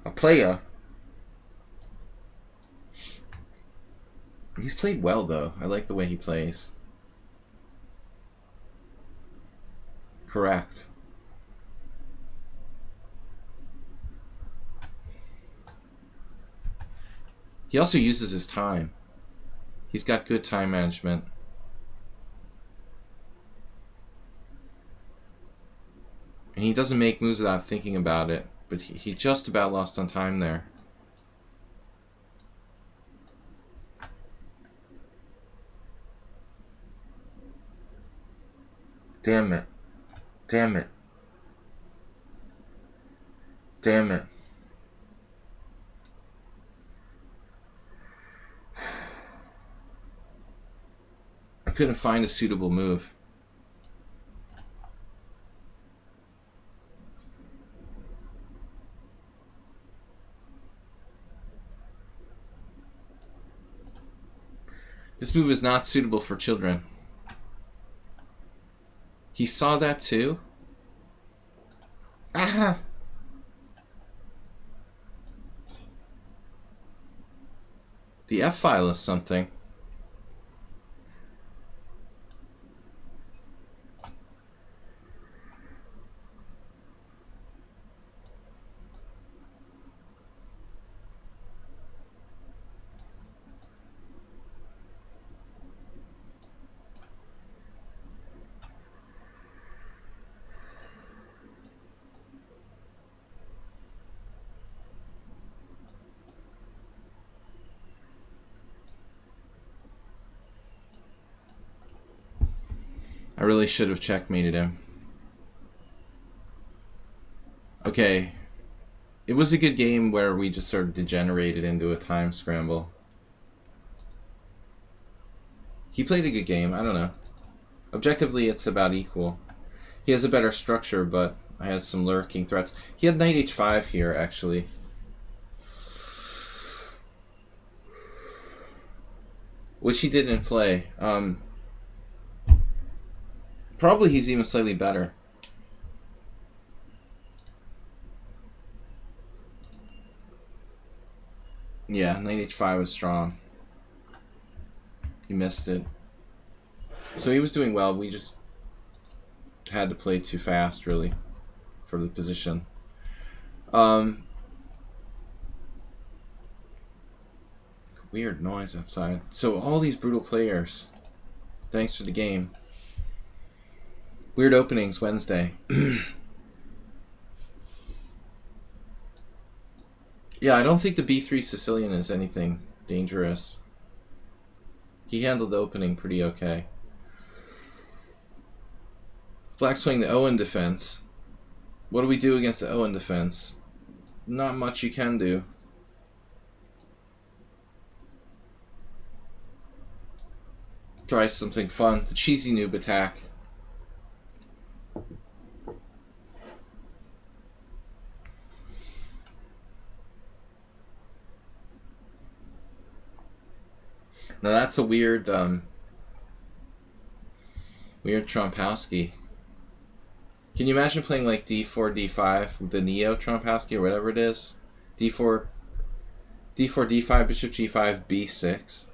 A player? He's played well, though. I like the way he plays. Correct. He also uses his time. He's got good time management. And he doesn't make moves without thinking about it. But he just about lost on time there. Damn it. Damn it. Damn it. I couldn't find a suitable move. This move is not suitable for children. He saw that too? Ah! The F file is something. I really should have checkmated him. Okay. It was a good game where we just sort of degenerated into a time scramble. He played a good game. I don't know. Objectively, it's about equal. He has a better structure, but I had some lurking threats. He had knight h5 here, actually. Which he didn't play. Probably he's even slightly better. Yeah, knight h5 was strong. He missed it. So he was doing well. We just had to play too fast, really, for the position. Weird noise outside. So all these brutal players. Thanks for the game. Weird openings Wednesday. Yeah, I don't think the b3 Sicilian is anything dangerous. He handled the opening pretty okay. Black's playing the Owen defense. What do we do against the Owen defense? Not much you can do. Try something fun. The cheesy noob attack. Now that's a weird Trompowski. Can you imagine playing like d4, d5 with the Neo Trompowski or whatever it is? d4, d5, bishop g5, b6.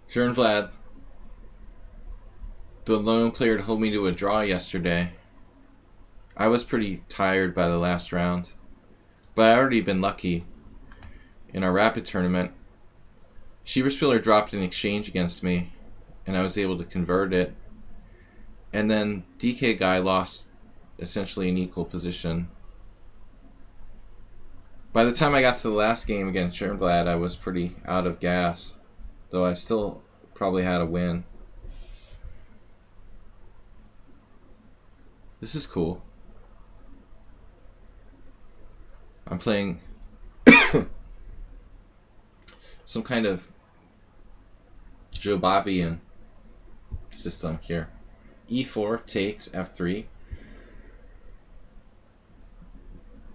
Sure, Vlad, the lone player to hold me to a draw yesterday. I was pretty tired by the last round, but I already been lucky. In our rapid tournament, Schieberspieler dropped an exchange against me, and I was able to convert it. And then DK guy lost essentially an equal position. By the time I got to the last game against Schoenblatt, I was pretty out of gas, though I still probably had a win. This is cool. I'm playing some kind of Jobavian system here. E4 takes f3.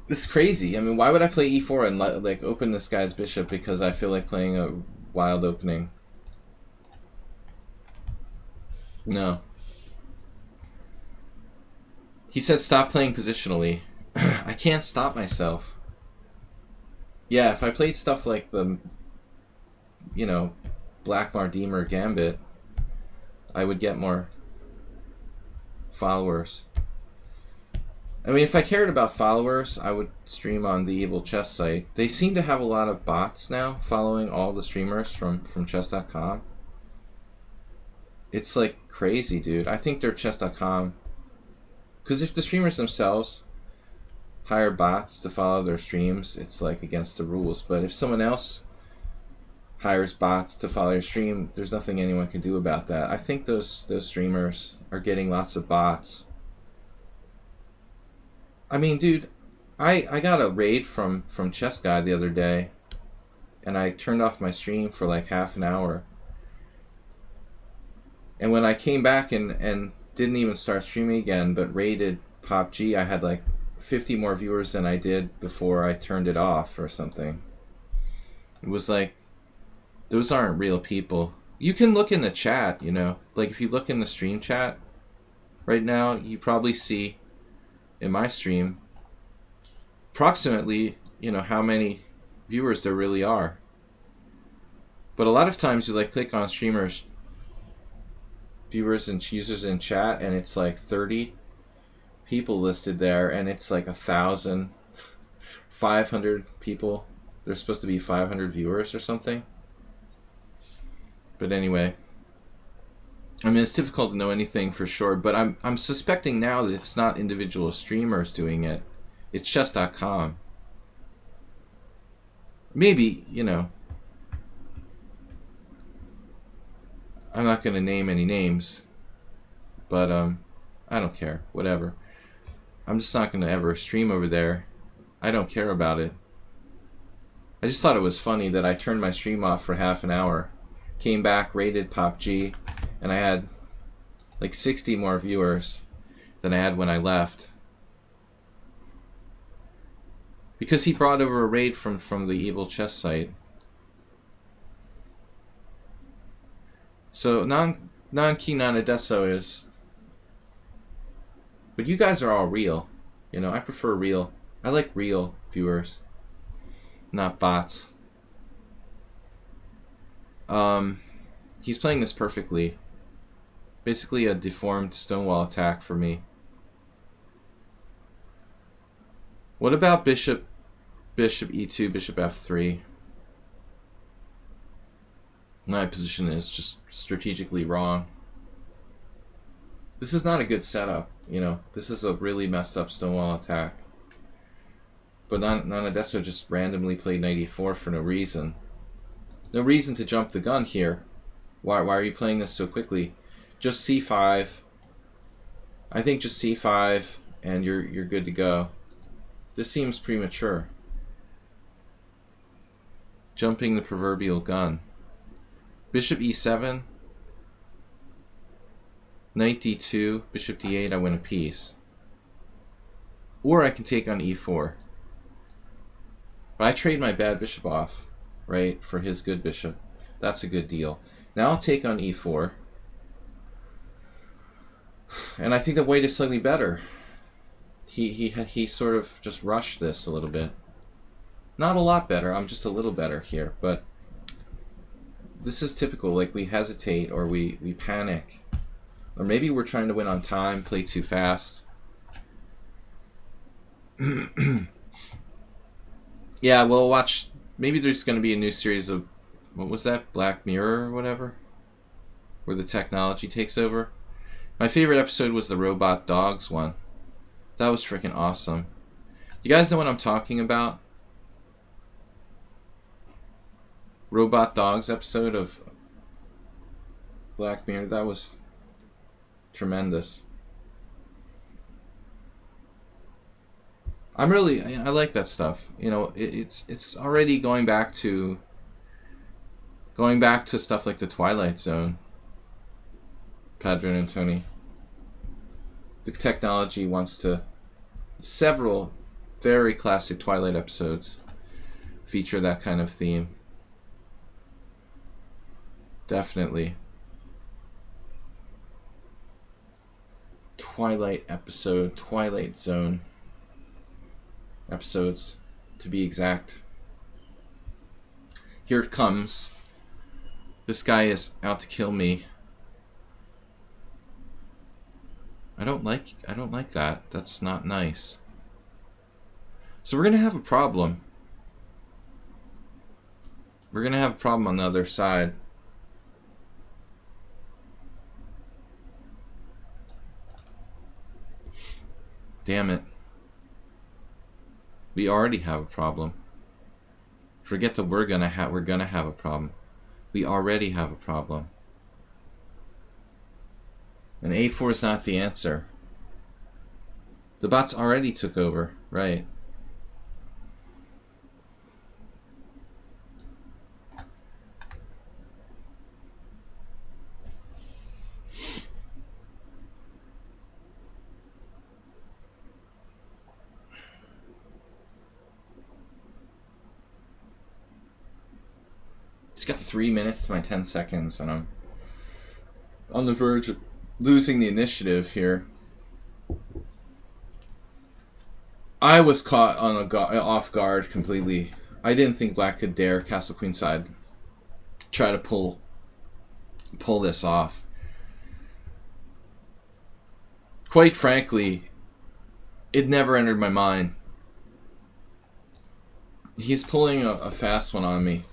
It's crazy. I mean, why would I play e4 and like open this guy's bishop because I feel like playing a wild opening? No. He said stop playing positionally. I can't stop myself. Yeah, if I played stuff like the, Black Mardimer Gambit, I would get more followers. I mean, if I cared about followers, I would stream on the Evil Chess site. They seem to have a lot of bots now following all the streamers from chess.com. It's like crazy, dude. I think they're chess.com. Because if the streamers themselves hire bots to follow their streams, it's like against the rules. But if someone else hires bots to follow your stream, there's nothing anyone can do about that. I think those streamers are getting lots of bots. I mean, dude, I got a raid from Chess Guy the other day, and I turned off my stream for like half an hour. And when I came back and didn't even start streaming again, but raided Pop G, I had like 50 more viewers than I did before I turned it off or something. It was like, those aren't real people. You can look in the chat, like if you look in the stream chat right now, you probably see in my stream approximately, how many viewers there really are. But a lot of times you like click on streamers, viewers and users in chat, and it's like 30 people listed there, and it's like 1,000, 500 people. There's supposed to be 500 viewers or something. But anyway, I mean, it's difficult to know anything for sure, but I'm suspecting now that it's not individual streamers doing it. It's chess.com. Maybe, I'm not going to name any names, but I don't care. Whatever. I'm just not going to ever stream over there. I don't care about it. I just thought it was funny that I turned my stream off for half an hour, came back, rated Pop G, and I had like 60 more viewers. than I had when I left. Because he brought over a raid from the evil chess site. So non-key non-adesso is... But you guys are all real. You know, I prefer real. I like real viewers. Not bots. He's playing this perfectly. Basically a deformed stonewall attack for me. What about bishop e2, bishop f3? My position is just strategically wrong. This is not a good setup, you know. This is a really messed up stonewall attack. But non-adesso just randomly played knight e4 for no reason. No reason to jump the gun here. Why are you playing this so quickly? Just c5. I think just c5 and you're good to go. This seems premature. Jumping the proverbial gun. Bishop e7. Knight d2, bishop d8, I win a piece. Or I can take on e4. But I trade my bad bishop off, right, for his good bishop. That's a good deal. Now I'll take on e4. And I think the white is slightly better. He sort of just rushed this a little bit. Not a lot better, I'm just a little better here, but this is typical, like we hesitate or we panic. Or maybe we're trying to win on time, play too fast. Yeah, we'll watch. Maybe there's going to be a new series of, what was that? Black Mirror or whatever? Where the technology takes over. My favorite episode was the robot dogs one. That was freaking awesome. You guys know what I'm talking about? Robot dogs episode of Black Mirror. That was tremendous. I like that stuff. You know, it's already going back to stuff like the Twilight Zone. Padron and Tony. The technology wants to. Several very classic Twilight episodes feature that kind of theme. Definitely. Twilight Zone episodes, to be exact. Here it comes. This guy is out to kill me. I don't like that. That's not nice. So we're gonna have a problem. We're gonna have a problem on the other side. Damn it. We already have a problem. Forget that we're gonna have a problem. We already have a problem. And a4 is not the answer. The bots already took over, right? It's got 3 minutes to my 10 seconds, and I'm on the verge of losing the initiative here. I was caught on off guard completely. I didn't think black could dare castle queenside try to pull this off. Quite frankly, it never entered my mind. He's pulling a fast one on me.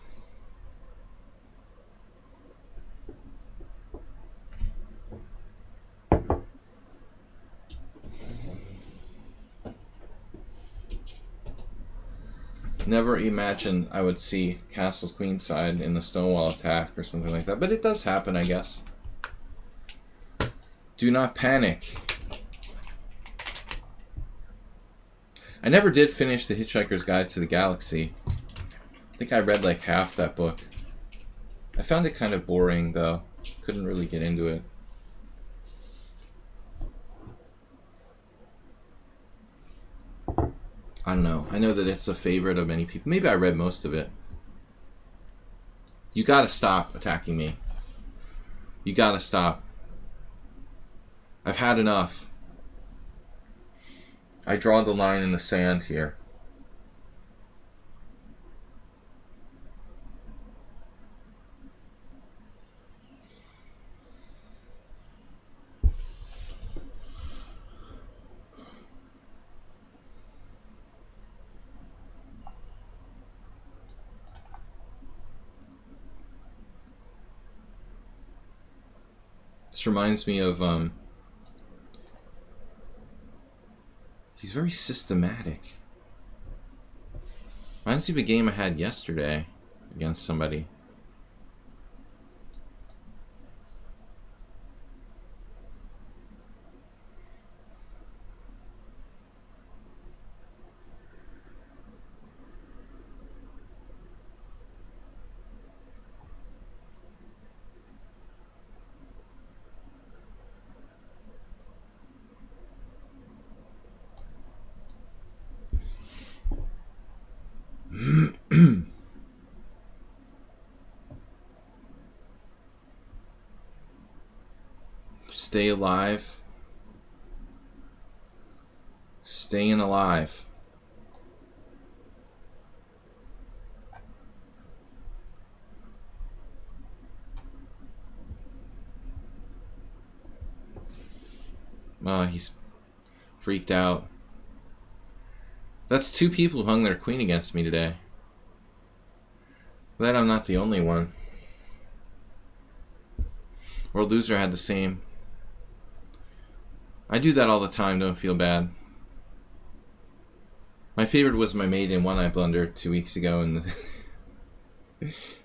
Never imagined I would see castles queenside in the stonewall attack or something like that, but it does happen, I guess. Do not panic. I never did finish The Hitchhiker's Guide to the Galaxy. I think I read like half that book. I found it kind of boring, though. Couldn't really get into it. I don't know. I know that it's a favorite of many people. Maybe I read most of it. You gotta stop attacking me. You gotta stop. I've had enough. I draw the line in the sand here. This reminds me of, he's very systematic. Reminds me of a game I had yesterday against somebody. Stay alive. Staying alive. Oh, he's freaked out. That's 2 people who hung their queen against me today. Glad I'm not the only one. World Loser had the same. I do that all the time, don't feel bad. My favorite was my mate in one I blundered 2 weeks ago, and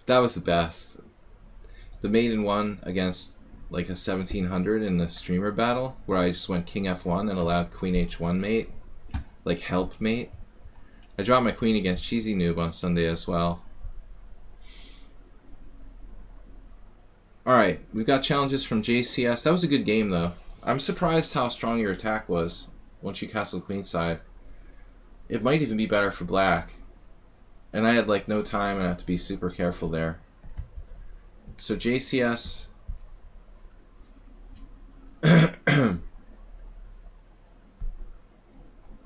that was the best. The mate in one against like a 1700 in the streamer battle, where I just went king f1 and allowed queen h1 mate, like help mate. I dropped my queen against Cheesy Noob on Sunday as well. Alright, we've got challenges from JCS. That was a good game though. I'm surprised how strong your attack was once you castled queenside. It might even be better for black. And I had like no time and I have to be super careful there. So JCS.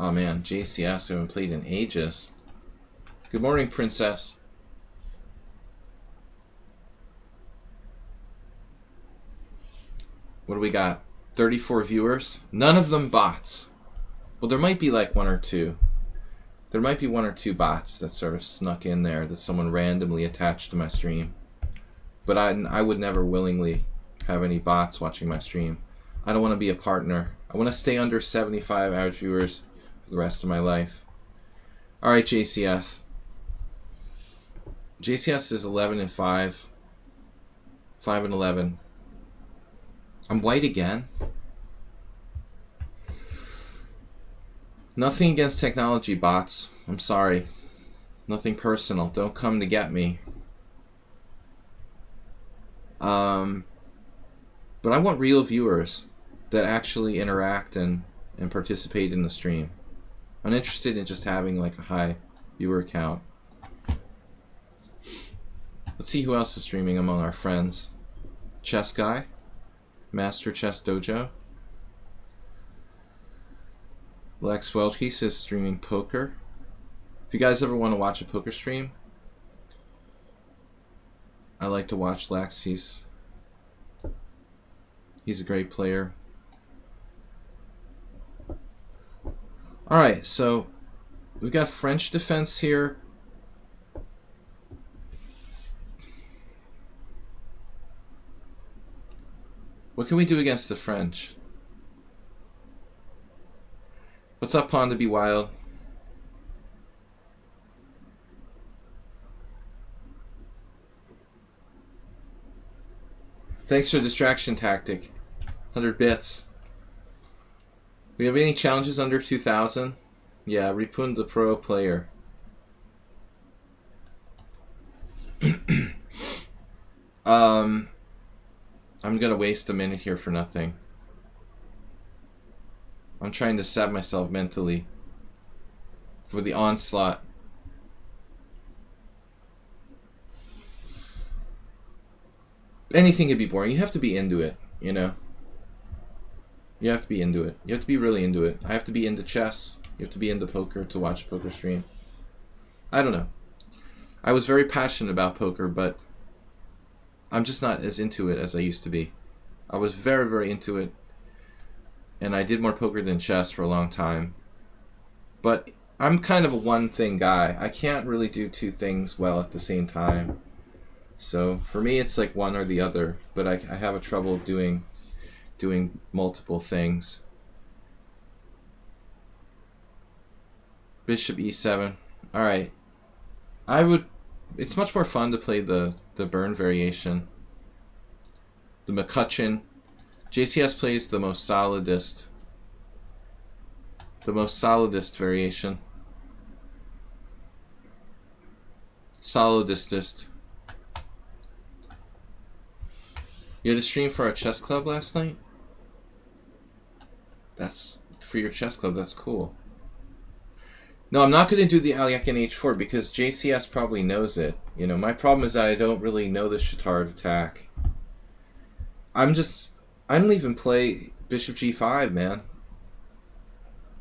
Oh man, JCS, we haven't played in ages. Good morning, Princess. What do we got? 34 viewers. None of them bots. Well, there might be like 1 or 2. There might be 1 or 2 bots that sort of snuck in there that someone randomly attached to my stream. But I would never willingly have any bots watching my stream. I don't want to be a partner. I want to stay under 75 average viewers for the rest of my life. Alright, JCS. JCS is 11 and 5. 5 and 11. I'm white again. Nothing against technology bots. I'm sorry. Nothing personal. Don't come to get me. But I want real viewers that actually interact and participate in the stream. I'm interested in just having like a high viewer count. Let's see who else is streaming among our friends. Chess Guy. Master Chess Dojo. Lex Welke says streaming poker. If you guys ever want to watch a poker stream, I like to watch Lex. He's a great player. Alright, so we've got French defense here. What can we do against the French? What's up, Pawn to be Wild? Thanks for distraction tactic. 100 bits. We have any challenges under 2,000? Yeah, Ripun the pro player. I'm gonna waste a minute here for nothing. I'm trying to sap myself mentally. for the onslaught. Anything can be boring. You have to be into it, you know? You have to be into it. You have to be really into it. I have to be into chess. You have to be into poker to watch a poker stream. I don't know. I was very passionate about poker, but I'm just not as into it as I used to be. I was very, very into it, and I did more poker than chess for a long time. But I'm kind of a one-thing guy. I can't really do two things well at the same time. So for me, it's like one or the other, but I have a trouble doing multiple things. Bishop e7. All right. It's much more fun to play the Burn variation. The McCutcheon. JCS plays the most solidest. The most solidest variation. Solidestest. You had a stream for our chess club last night? That's for your chess club, that's cool. No, I'm not going to do the Alekhine h4 because JCS probably knows it. You know, my problem is that I don't really know the Chittard attack. I don't even play Bishop g5, man.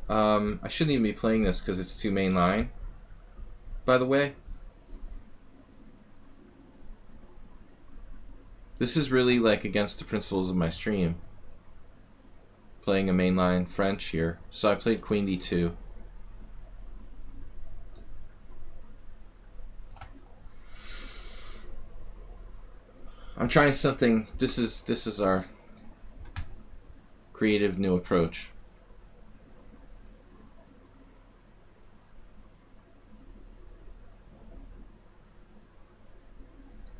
I shouldn't even be playing this because it's too mainline, by the way. This is really like against the principles of my stream. Playing a mainline French here. So I played Queen d2. I'm trying something. This is our creative new approach.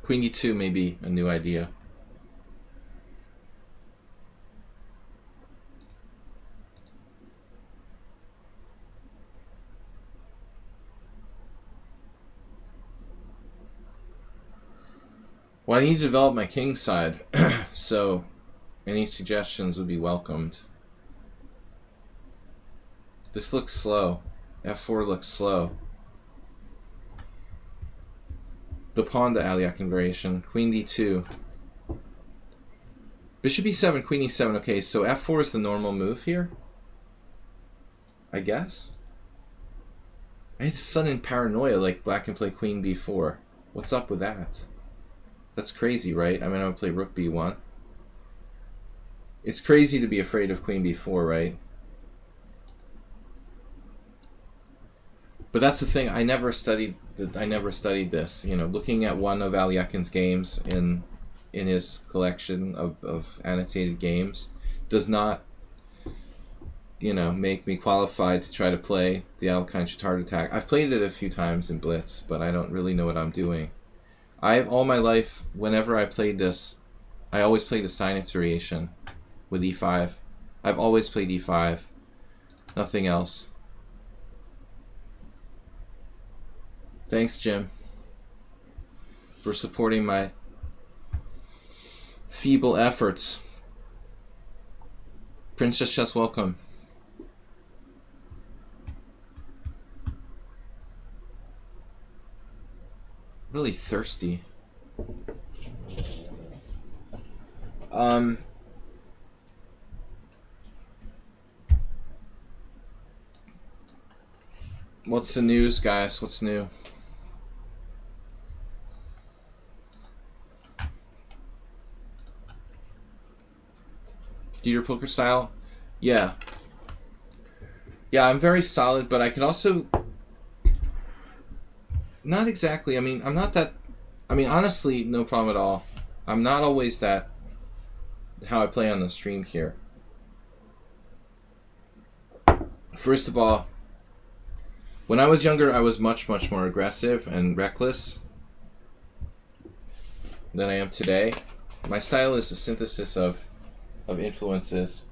Queen d2 may be a new idea. Well, I need to develop my king side, so any suggestions would be welcomed. This looks slow. F4 looks slow. The pawn to Alekhine variation. Queen d2. Bishop e7, queen e7. Okay, so f4 is the normal move here? I guess? I had sudden paranoia like black can play queen b4. What's up with that? That's crazy, right? I mean, I would play rook b1. It's crazy to be afraid of queen b4, right? But that's the thing. I never studied this. You know, looking at one of Alekhine's games in his collection of annotated games does not, you know, make me qualified to try to play the Alekhine Chittard attack. I've played it a few times in Blitz, but I don't really know what I'm doing. All my life, whenever I played this, I always played the Steinitz variation with e5. I've always played e5. Nothing else. Thanks, Jim, for supporting my feeble efforts. Princess Chess, welcome. Really thirsty. What's the news, guys? What's new? Do your poker style? Yeah. Yeah, I'm very solid, but I can also... Not exactly. I mean, I'm not that... I mean, honestly, no problem at all. I'm not always that... how I play on the stream here. First of all, when I was younger, I was much, much more aggressive and reckless than I am today. My style is a synthesis of influences.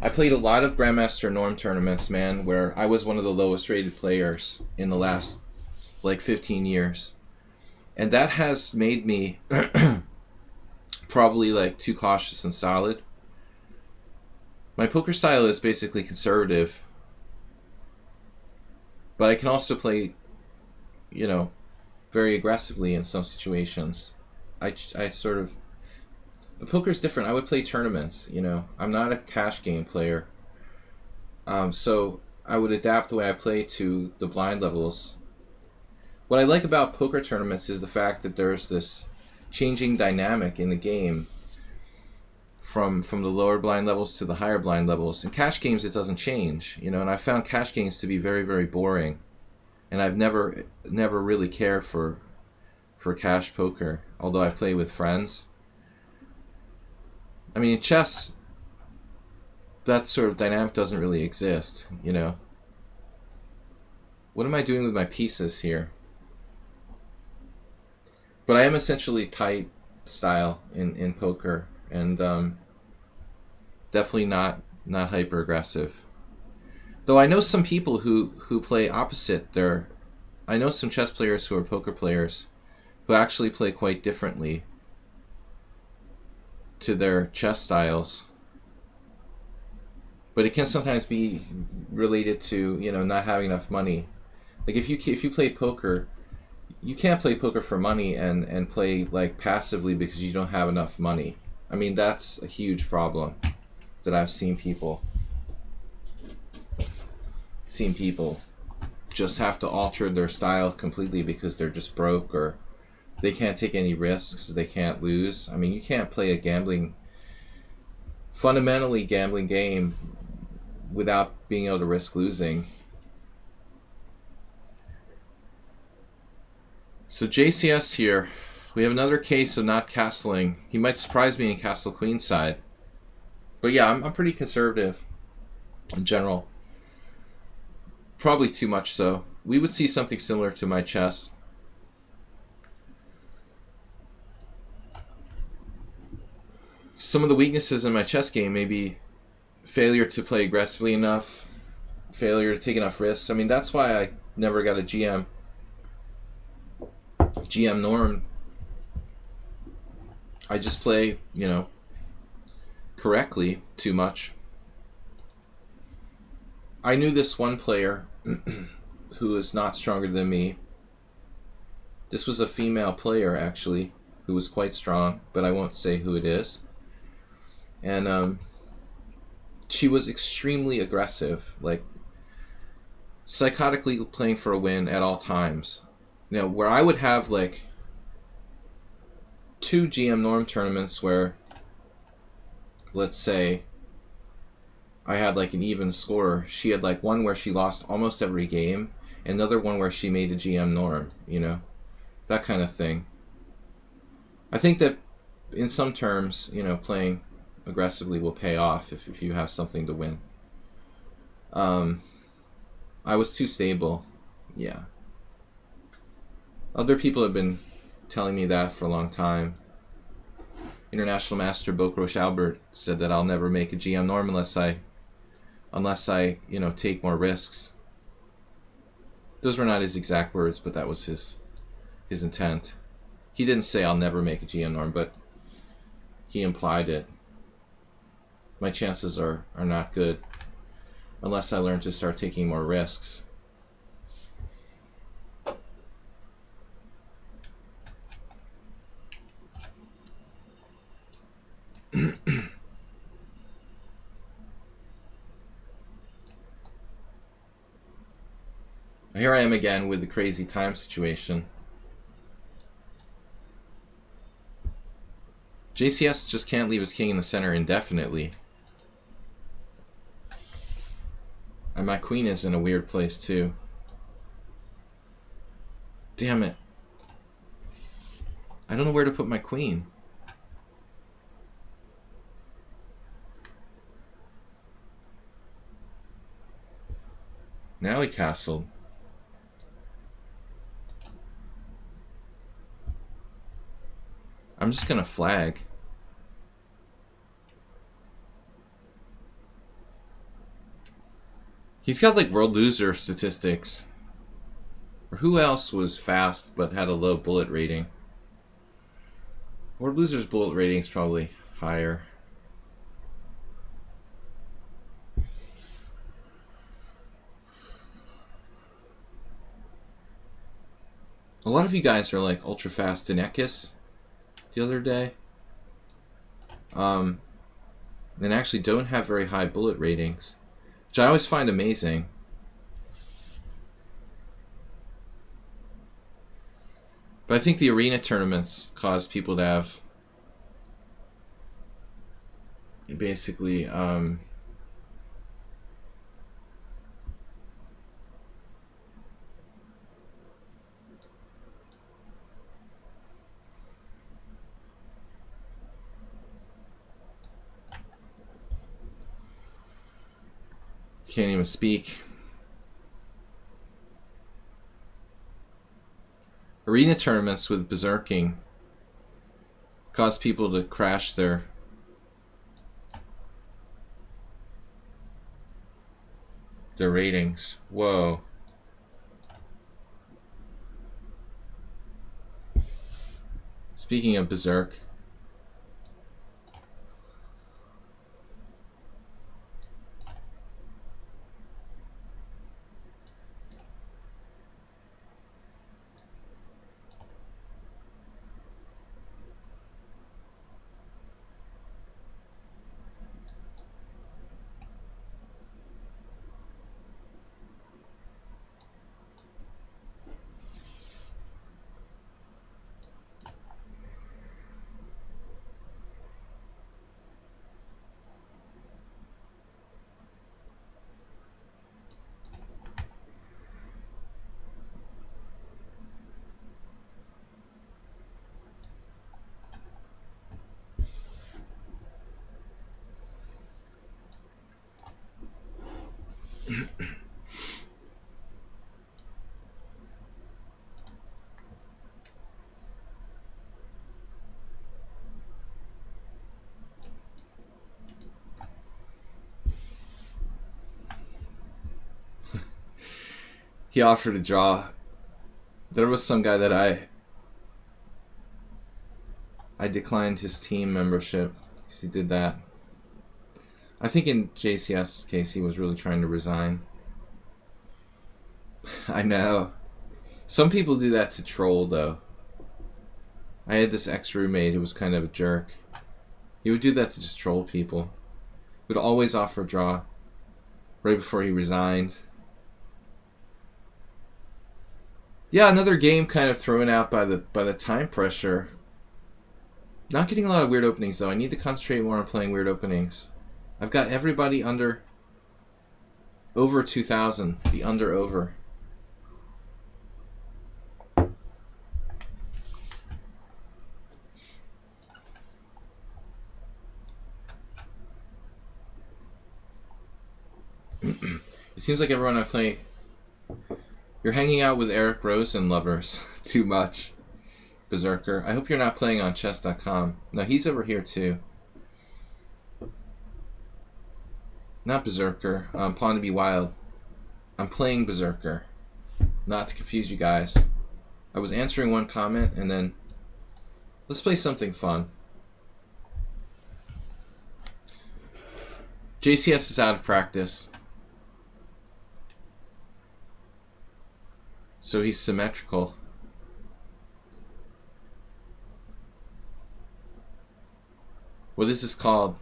I played a lot of Grandmaster Norm tournaments, man, where I was one of the lowest rated players in the last, like, 15 years. And that has made me probably, like, too cautious and solid. My poker style is basically conservative. But I can also play, you know, very aggressively in some situations. I sort of... But poker's different. I would play tournaments, you know. I'm not a cash game player. So I would adapt the way I play to the blind levels. What I like about poker tournaments is the fact that there's this changing dynamic in the game from the lower blind levels to the higher blind levels. In cash games, it doesn't change, you know. And I found cash games to be very, very boring, and I've never really cared for cash poker, although I play with friends. I mean, in chess, that sort of dynamic doesn't really exist, you know. What am I doing with my pieces here? But I am essentially tight style in poker, and definitely not hyper aggressive. Though I know some people who play opposite their... I know some chess players who are poker players who actually play quite differently to their chess styles. But it can sometimes be related to, you know, not having enough money. Like if you play poker, you can't play poker for money and play like passively because you don't have enough money. I mean, that's a huge problem that I've seen people just have to alter their style completely because they're just broke, or they can't take any risks, they can't lose. I mean, you can't play a fundamentally gambling game without being able to risk losing. So JCS here, we have another case of not castling. He might surprise me in castle queenside. But yeah, I'm pretty conservative in general. Probably too much so. We would see something similar to my chess. Some of the weaknesses in my chess game may be failure to play aggressively enough, failure to take enough risks. I mean, that's why I never got a GM norm. I just play, you know, correctly too much. I knew this one player who is not stronger than me. This was a female player, actually, who was quite strong, but I won't say who it is. And she was extremely aggressive, like psychotically playing for a win at all times. You know, where I would have like 2 GM norm tournaments where, let's say, I had like an even score. She had like one where she lost almost every game, another one where she made a GM norm, you know, that kind of thing. I think that in some terms, you know, playing aggressively will pay off if you have something to win. I was too stable. Yeah. Other people have been telling me that for a long time. International Master Bokrosh Albert said that I'll never make a GM norm unless I, you know, take more risks. Those were not his exact words, but that was his intent. He didn't say I'll never make a GM norm, but he implied it. My chances are not good unless I learn to start taking more risks. Here I am again with the crazy time situation. JCS just can't leave his king in the center indefinitely. And my queen is in a weird place too. Damn it. I don't know where to put my queen. Now he castled. I'm just gonna flag. He's got like world loser statistics. Or who else was fast but had a low bullet rating? World loser's bullet rating is probably higher. A lot of you guys are like ultra fast in lichess the other day. And actually don't have very high bullet ratings, which I always find amazing. But I think the arena tournaments cause people to have basically can't even speak. Arena tournaments with berserking cause people to crash their ratings. Whoa. Speaking of berserk, he offered a draw. There was some guy that I declined his team membership because he did that. I think in JCS's case he was really trying to resign. I know. Some people do that to troll though. I had this ex-roommate who was kind of a jerk. He would do that to just troll people. He would always offer a draw right before he resigned. Yeah, another game kind of thrown out by the time pressure. Not getting a lot of weird openings though. I need to concentrate more on playing weird openings. I've got everybody over 2,000. The over. It seems like everyone I play... You're hanging out with Eric Rosen lovers too much, Berserker. I hope you're not playing on chess.com. No, he's over here too. Not Berserker. Pawn to be Wild. I'm playing Berserker. Not to confuse you guys. I was answering one comment and then... Let's play something fun. JCS is out of practice. So he's symmetrical. What is this called?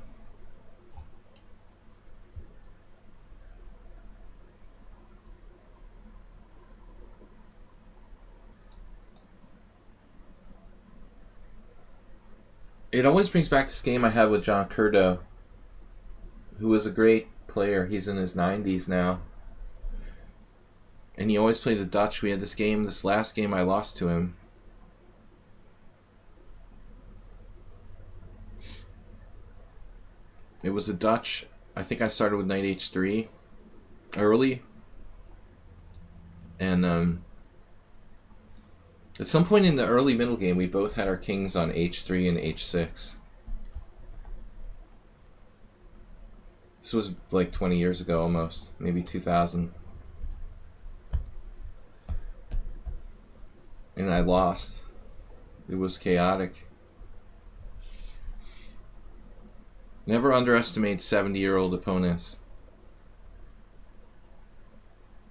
It always brings back this game I had with John Curdo, who was a great player. He's in his 90s now. And he always played the Dutch. We had this last game I lost to him. It was a Dutch. I think I started with knight h3 early. And at some point in the early middle game, we both had our kings on h3 and h6. This was like 20 years ago almost, maybe 2000. And I lost. It was chaotic. Never underestimate 70-year-old opponents.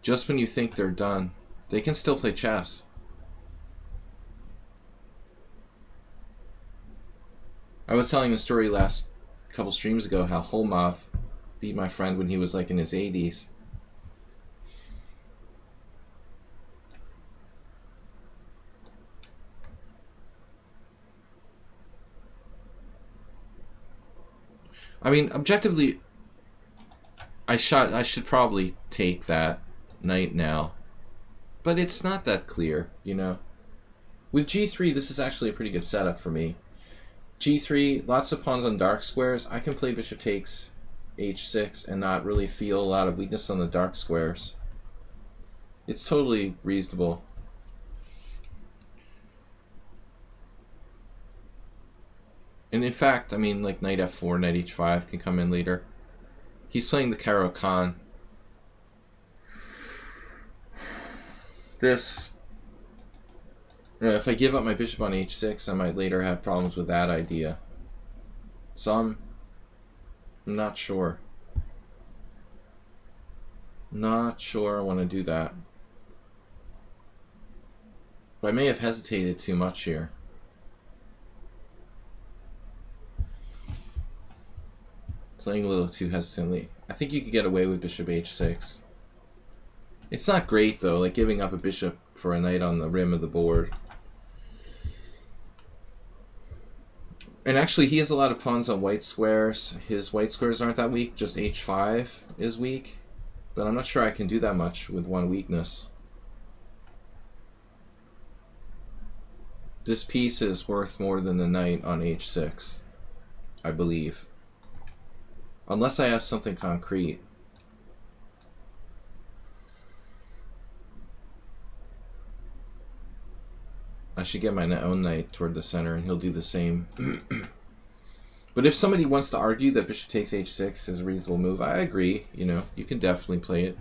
Just when you think they're done, they can still play chess. I was telling a story last couple streams ago how Holmov beat my friend when he was like in his 80s. I mean, objectively, I should probably take that knight now. But it's not that clear, you know. With g3, this is actually a pretty good setup for me. g3, lots of pawns on dark squares. I can play bishop takes h6 and not really feel a lot of weakness on the dark squares. It's totally reasonable. And in fact, I mean, like knight f4, knight h5 can come in later. He's playing the Caro Kann. This, if I give up my bishop on h6, I might later have problems with that idea. So I'm not sure. Not sure I want to do that. But I may have hesitated too much here. Playing a little too hesitantly. I think you could get away with bishop h6. It's not great though, like giving up a bishop for a knight on the rim of the board. And actually he has a lot of pawns on white squares. His white squares aren't that weak, just h5 is weak. But I'm not sure I can do that much with one weakness. This piece is worth more than the knight on h6, I believe. Unless I have something concrete. I should get my own knight toward the center and he'll do the same. But if somebody wants to argue that bishop takes h6 is a reasonable move, I agree. You know, you can definitely play it.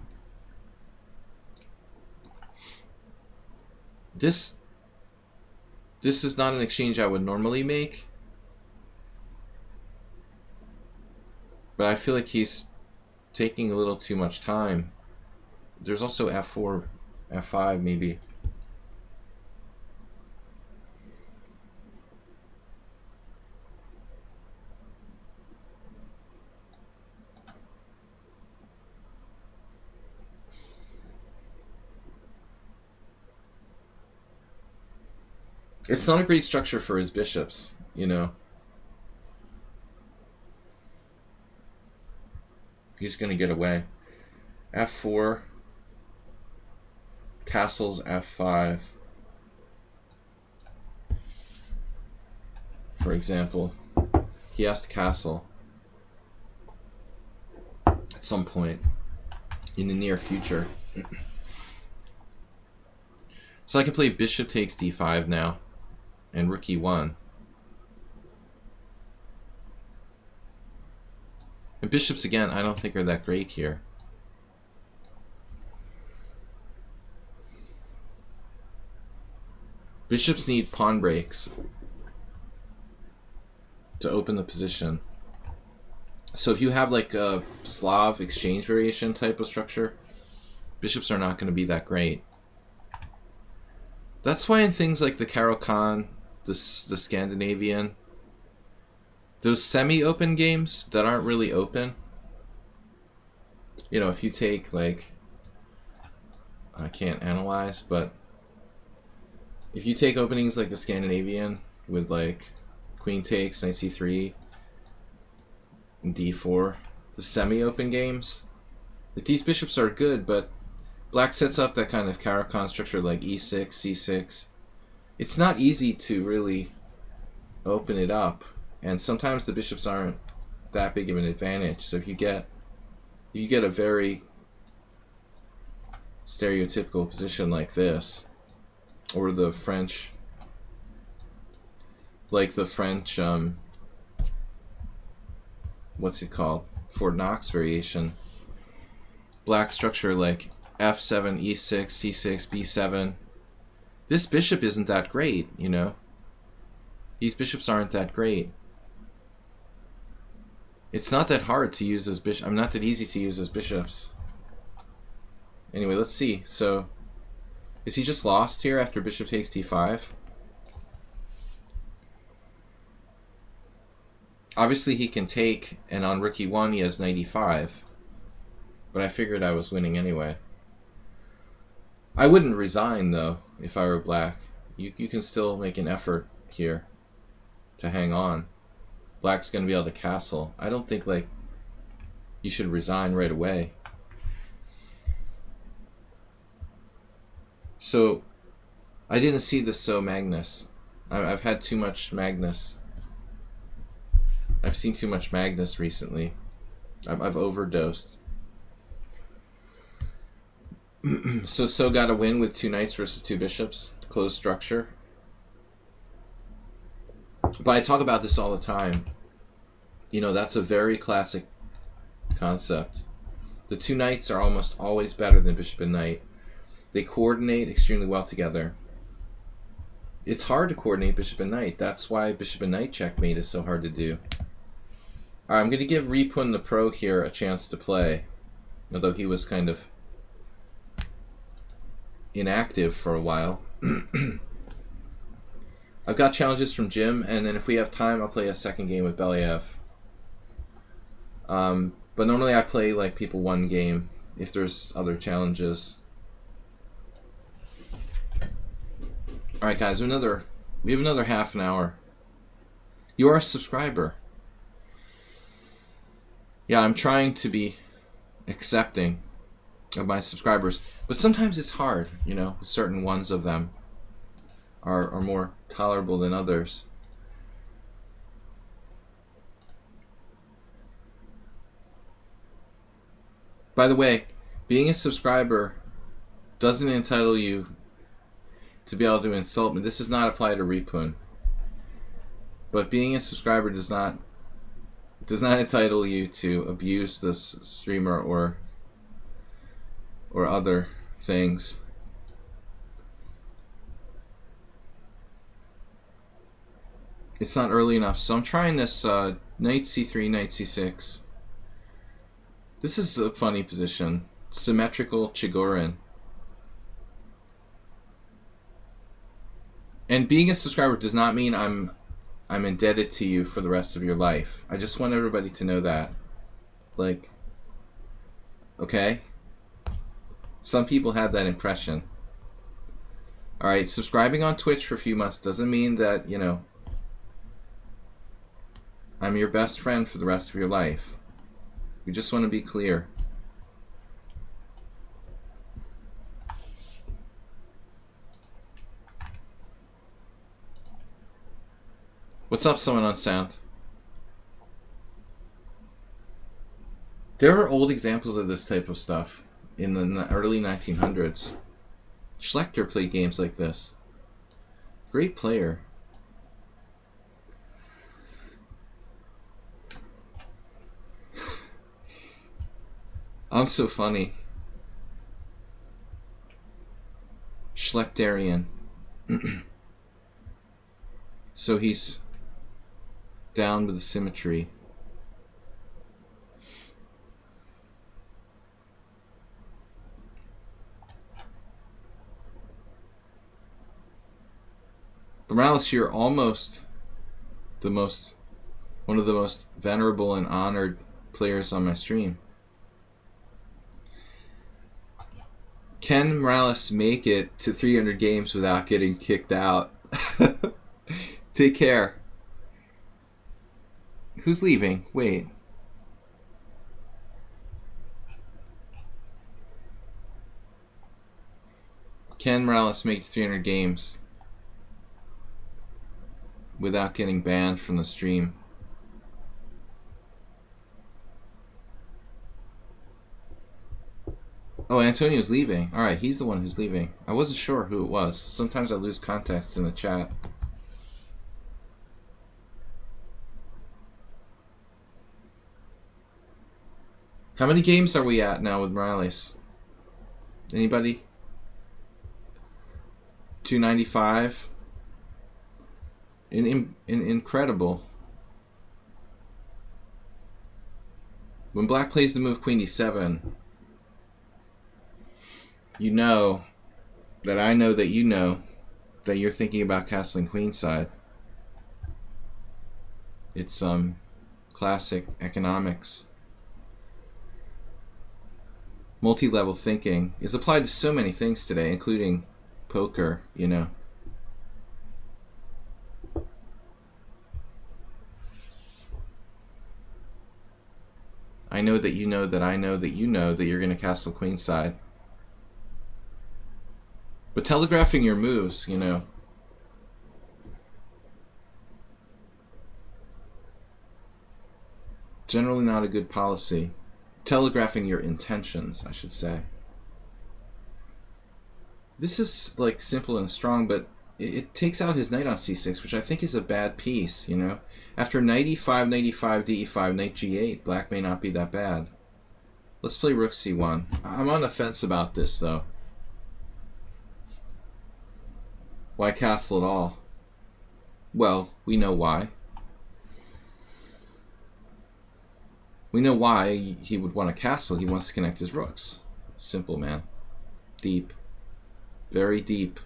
This is not an exchange I would normally make. But I feel like he's taking a little too much time. There's also f4, f5 maybe. It's not a great structure for his bishops, you know. He's going to get away. f4, castles f5. For example, he has to castle at some point in the near future. So I can play bishop takes d5 now and rook e1. And bishops, again, I don't think are that great here. Bishops need pawn breaks to open the position. So if you have like a Slav exchange variation type of structure, bishops are not going to be that great. That's why in things like the Caro Kann, the Scandinavian, those semi-open games that aren't really open, you know, if you take like, I can't analyze, but if you take openings like the Scandinavian with like queen takes, knight c3, and d4, the semi-open games, like these bishops are good, but black sets up that kind of Caro Kann structure like e6, c6. It's not easy to really open it up, and sometimes the bishops aren't that big of an advantage. So if you get a very stereotypical position like this, or the French, what's it called, Fort Knox variation, black structure like f7, e6, c6, b7. This bishop isn't that great, you know. These bishops aren't that great. It's not that hard to use those bishops. Not that easy to use those bishops. Anyway, let's see. So, is he just lost here after bishop takes d5? Obviously he can take, and on rook e1 he has 95. But I figured I was winning anyway. I wouldn't resign, though, if I were black. You can still make an effort here to hang on. Black's going to be able to castle. I don't think, like, you should resign right away. So, I didn't see this so Magnus. I've had too much Magnus. I've seen too much Magnus recently. I've overdosed. So got a win with 2 knights versus 2 bishops. Closed structure. But I talk about this all the time. You know, that's a very classic concept. The 2 knights are almost always better than bishop and knight. They coordinate extremely well together. It's hard to coordinate bishop and knight. That's why bishop and knight checkmate is so hard to do. Alright, I'm going to give Ripun the pro here a chance to play. Although he was kind of inactive for a while. I've got challenges from Jim, and then if we have time, I'll play a second game with Belyaev. But normally I play like people one game if there's other challenges. Alright guys, we have another half an hour. You are a subscriber. Yeah, I'm trying to be accepting of my subscribers, but sometimes it's hard, you know, certain ones of them are more tolerable than others. By the way, being a subscriber doesn't entitle you to be able to insult me. This does not apply to Ripun. But being a subscriber does not entitle you to abuse this streamer or other things. It's not early enough, so I'm trying this knight c3, knight c6. This is a funny position. Symmetrical Chigorin. And being a subscriber does not mean I'm indebted to you for the rest of your life. I just want everybody to know that. Like, okay? Some people have that impression. Alright, subscribing on Twitch for a few months doesn't mean that, you know, I'm your best friend for the rest of your life. We just want to be clear. What's up, someone on sound? There are old examples of this type of stuff in the early 1900s. Schlechter played games like this. Great player. I'm so funny. Schlechterian. So he's down with the symmetry. But Morales, you're almost one of the most venerable and honored players on my stream. Can Morales make it to 300 games without getting kicked out? Take care. Who's leaving? Wait. Can Morales make 300 games without getting banned from the stream? Oh, Antonio's leaving. Alright, he's the one who's leaving. I wasn't sure who it was. Sometimes I lose context in the chat. How many games are we at now with Morales? Anybody? 295? Incredible. When Black plays the move Queen d7, you know that I know that you know that you're thinking about castling queenside. It's Classic economics. Multi-level thinking is applied to so many things today, including poker, you know. I know that you know that I know that you know that you're going to castle queenside. But telegraphing your moves, you know. Generally not a good policy. Telegraphing your intentions, I should say. This is like simple and strong, but it takes out his knight on c6, which I think is a bad piece, you know. After knight e5, knight e5, d e5, knight g8, black may not be that bad. Let's play rook c1. I'm on the fence about this, though. Why castle at all? Well, we know why. We know why he would want to castle. He wants to connect his rooks. Simple, man. Deep. Very deep.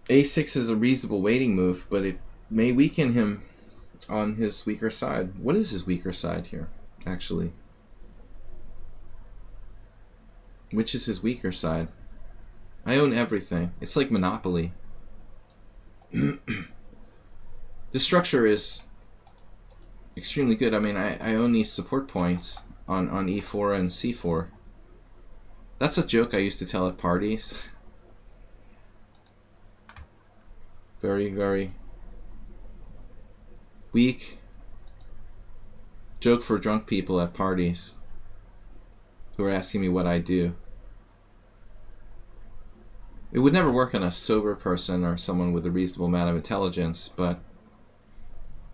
a6 is a reasonable waiting move, but it may weaken him on his weaker side. What is his weaker side here, actually? Which is his weaker side? I own everything. It's like Monopoly. This structure is extremely good. I mean, I own these support points on e4 and c4. That's a joke I used to tell at parties. Very, very weak joke for drunk people at parties who are asking me what I do. It would never work on a sober person or someone with a reasonable amount of intelligence, but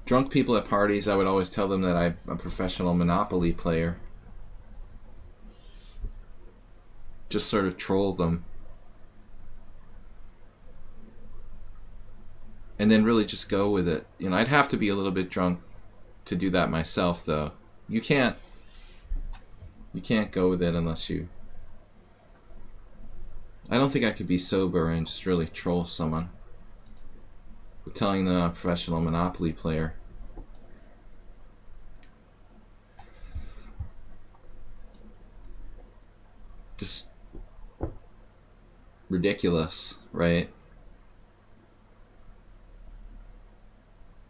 drunk people at parties, I would always tell them that I'm a professional Monopoly player. Just sort of troll them. And then really just go with it. You know, I'd have to be a little bit drunk to do that myself, though. You can't go with it unless you... I don't think I could be sober and just really troll someone with telling them I'm a professional Monopoly player. Just ridiculous, right?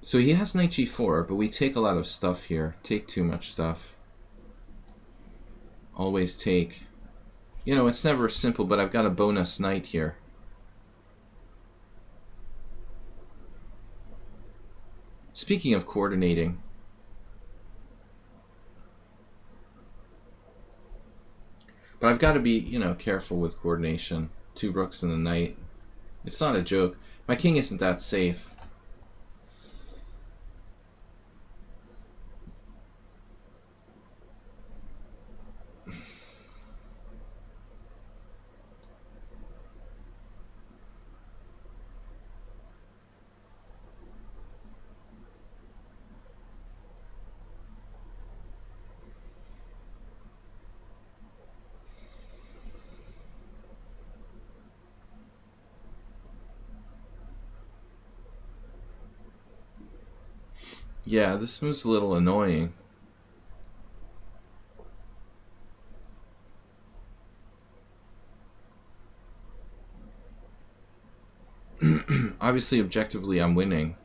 So he has knight g4, but we take a lot of stuff here. Take too much stuff. Always take. You know, it's never simple, but I've got a bonus knight here. Speaking of coordinating, but I've got to be, you know, careful with coordination. Two rooks and a knight. It's not a joke. My king isn't that safe. Yeah, this move's a little annoying. Obviously, objectively, I'm winning.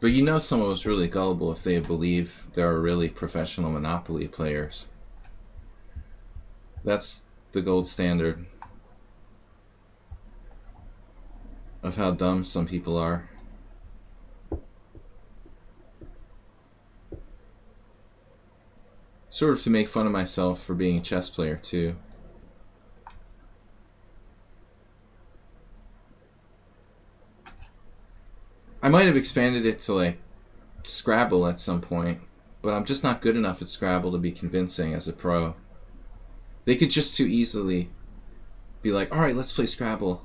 But you know someone was really gullible if they believe there are really professional Monopoly players. That's the gold standard of how dumb some people are. Sort of to make fun of myself for being a chess player too. I might have expanded it to like Scrabble at some point, but I'm just not good enough at Scrabble to be convincing as a pro. They could just too easily be like, all right, let's play Scrabble.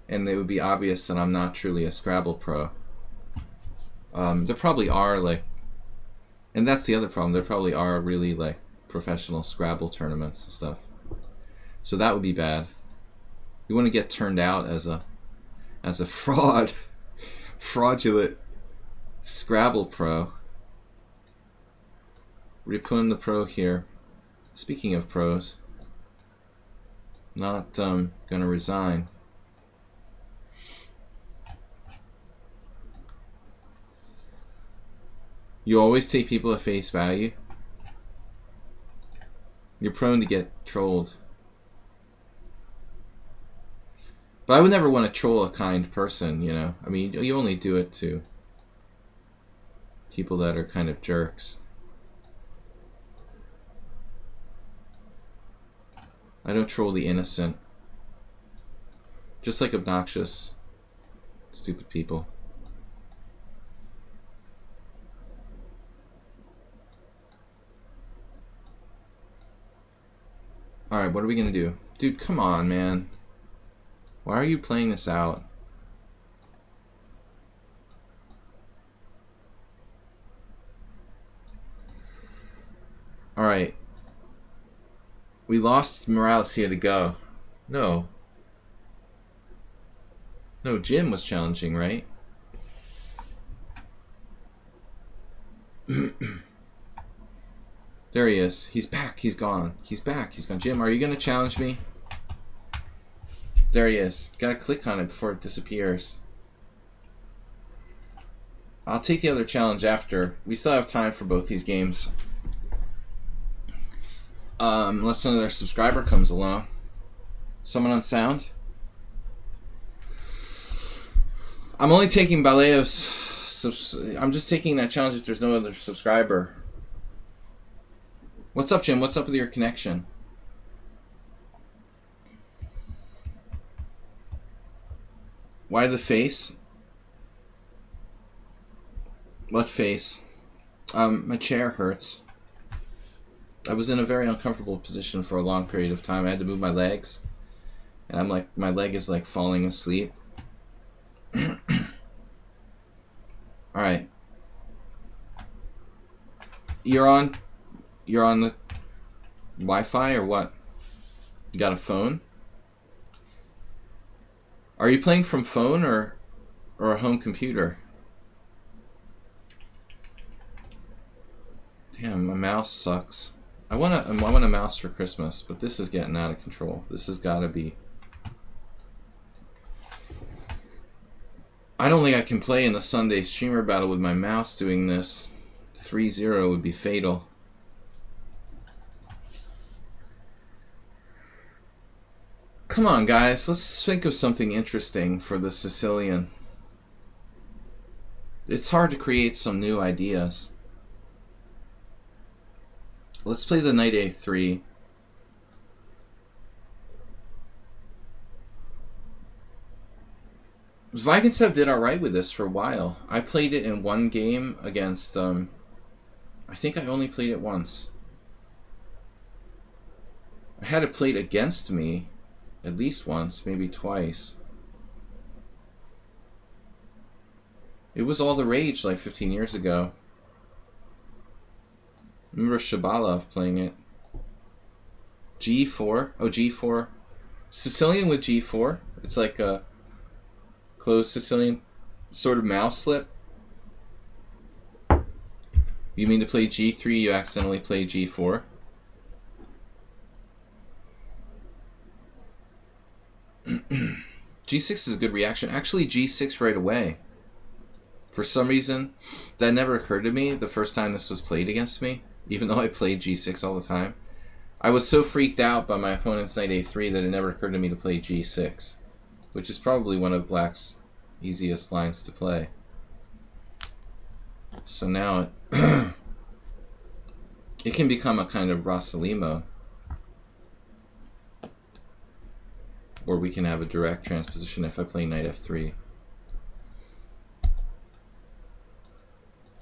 And it would be obvious that I'm not truly a Scrabble pro. There probably are, like, and that's the other problem, there probably are really, like, professional Scrabble tournaments and stuff. So that would be bad. You want to get turned out as a fraudulent Scrabble pro. We're putting the pro here. Speaking of pros, not gonna resign. You always take people at face value. You're prone to get trolled. But I would never want to troll a kind person, you know? I mean, you only do it to people that are kind of jerks. I don't troll the innocent. Just like obnoxious, stupid people. Alright, what are we gonna do? Dude, come on, man. Why are you playing this out? Alright. We lost Morales here to go. No. No, Jim was challenging, right? There he is. He's back. He's gone. He's back. He's gone. Jim, are you going to challenge me? There he is. Gotta click on it before it disappears. I'll take the other challenge after. We still have time for both these games. Unless another subscriber comes along. Someone on sound? I'm only taking Baleo's. I'm just taking that challenge if there's no other subscriber. What's up, Jim? What's up with your connection? Why the face? What face? My chair hurts. I was in a very uncomfortable position for a long period of time. I had to move my legs. And I'm like, my leg is like falling asleep. Alright. You're on the Wi-Fi or what? You got a phone? Are you playing from phone or a home computer? Damn, my mouse sucks. I want a mouse for Christmas, but this is getting out of control. This has got to be. I don't think I can play in the Sunday streamer battle with my mouse doing this. 3-0 would be fatal. Come on, guys. Let's think of something interesting for the Sicilian. It's hard to create some new ideas. Let's play the knight a3. Vikingsev did alright with this for a while. I played it in one game against, I think I only played it once. I had it played against me at least once, maybe twice. It was all the rage like 15 years ago. I remember Shabalov playing it. G4. Oh, G4. Sicilian with G4. It's like a closed Sicilian sort of mouse slip. You mean to play G3, you accidentally play G4? G6 is a good reaction. Actually, G6 right away. For some reason, that never occurred to me the first time this was played against me, even though I played G6 all the time. I was so freaked out by my opponent's knight a3 that it never occurred to me to play G6, which is probably one of Black's easiest lines to play. So now it can become a kind of Rossalimo, or we can have a direct transposition if I play knight f3.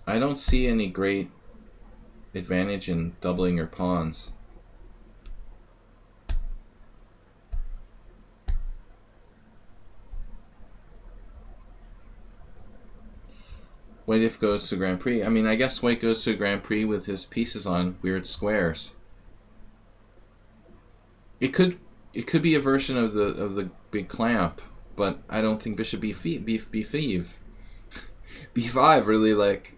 I don't see any great advantage in doubling your pawns. White if goes to Grand Prix. I mean, I guess White goes to a Grand Prix with his pieces on weird squares. It could be a version of the big clamp, but I don't think Bishop b5 b5 really like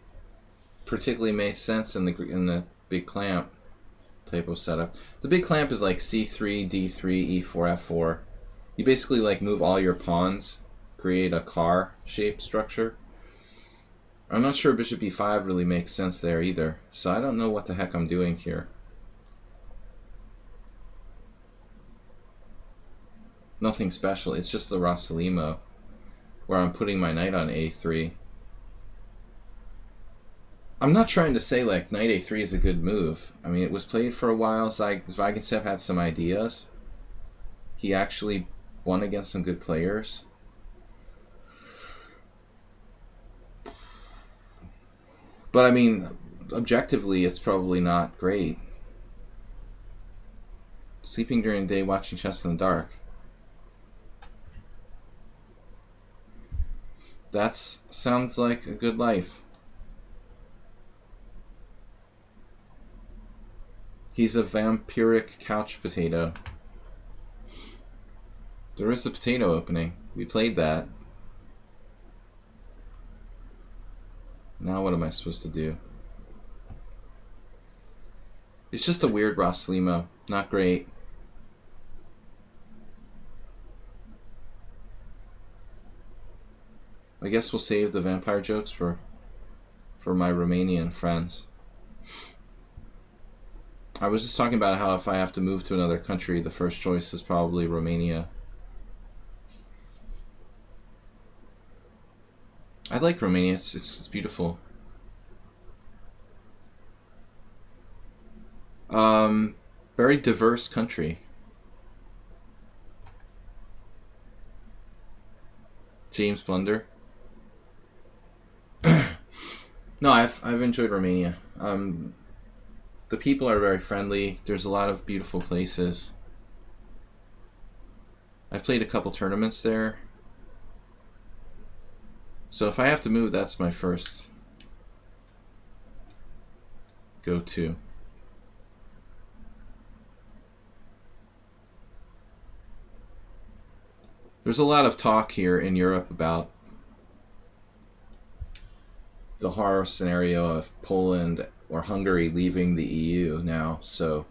particularly makes sense in the big clamp type of setup. The big clamp is like c3, d3, e4, f4. You basically like move all your pawns, create a car shape structure. I'm not sure Bishop e5 really makes sense there either, so I don't know what the heck I'm doing here. Nothing special, it's just the Rossalimo, where I'm putting my knight on a3. I'm not trying to say like knight a3 is a good move. I mean, it was played for a while, so Vagensev had some ideas. He actually won against some good players. But I mean, objectively, it's probably not great. Sleeping during the day, watching chess in the dark. That sounds like a good life. He's a vampiric couch potato. There is the potato opening. We played that. Now what am I supposed to do? It's just a weird Rossalimo. Not great. I guess we'll save the vampire jokes for my Romanian friends. I was just talking about how if I have to move to another country, the first choice is probably Romania. I like Romania. It's beautiful. Very diverse country. James Blunder. No, I've enjoyed Romania. The people are very friendly. There's a lot of beautiful places. I've played a couple tournaments there. So if I have to move, that's my first go-to. There's a lot of talk here in Europe about the horror scenario of Poland or Hungary leaving the EU now, so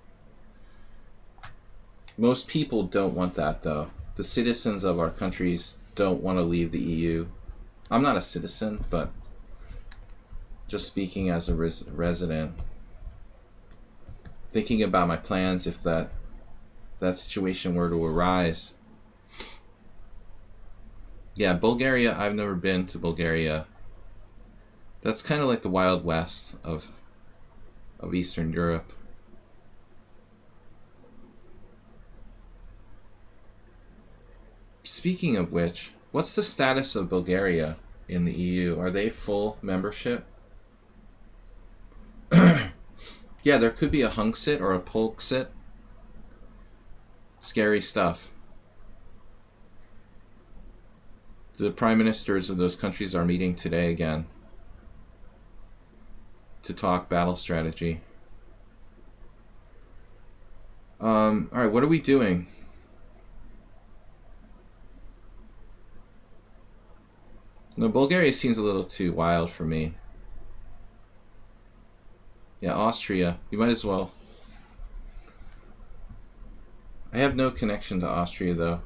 most people don't want that, though. The citizens of our countries don't want to leave the EU. I'm not a citizen, but just speaking as a resident, thinking about my plans if that situation were to arise. Yeah, Bulgaria, I've never been to Bulgaria. That's kind of like the Wild West of Eastern Europe. Speaking of which, what's the status of Bulgaria in the EU? Are they full membership? Yeah, there could be a Hungsit or a Polksit. Scary stuff. The prime ministers of those countries are meeting today again to talk battle strategy. Alright, what are we doing? No, Bulgaria seems a little too wild for me. Yeah, Austria. You might as well. I have no connection to Austria, though.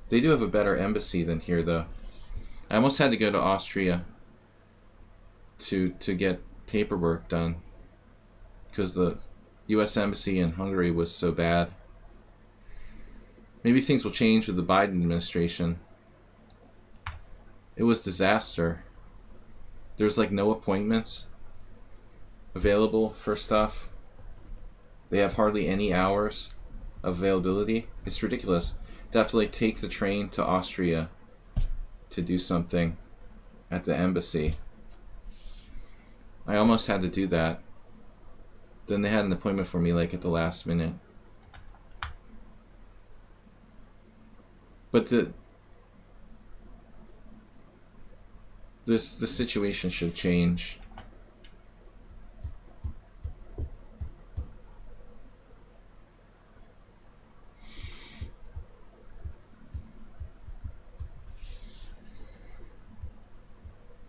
They do have a better embassy than here, though. I almost had to go to Austria to get paperwork done because the U.S. embassy in Hungary was so bad. Maybe things will change with the Biden administration. It was disaster. There's like no appointments available for stuff. They have hardly any hours of availability. It's ridiculous to have to like take the train to Austria to do something at the embassy. I almost had to do that. Then they had an appointment for me like at the last minute. But the this situation should change.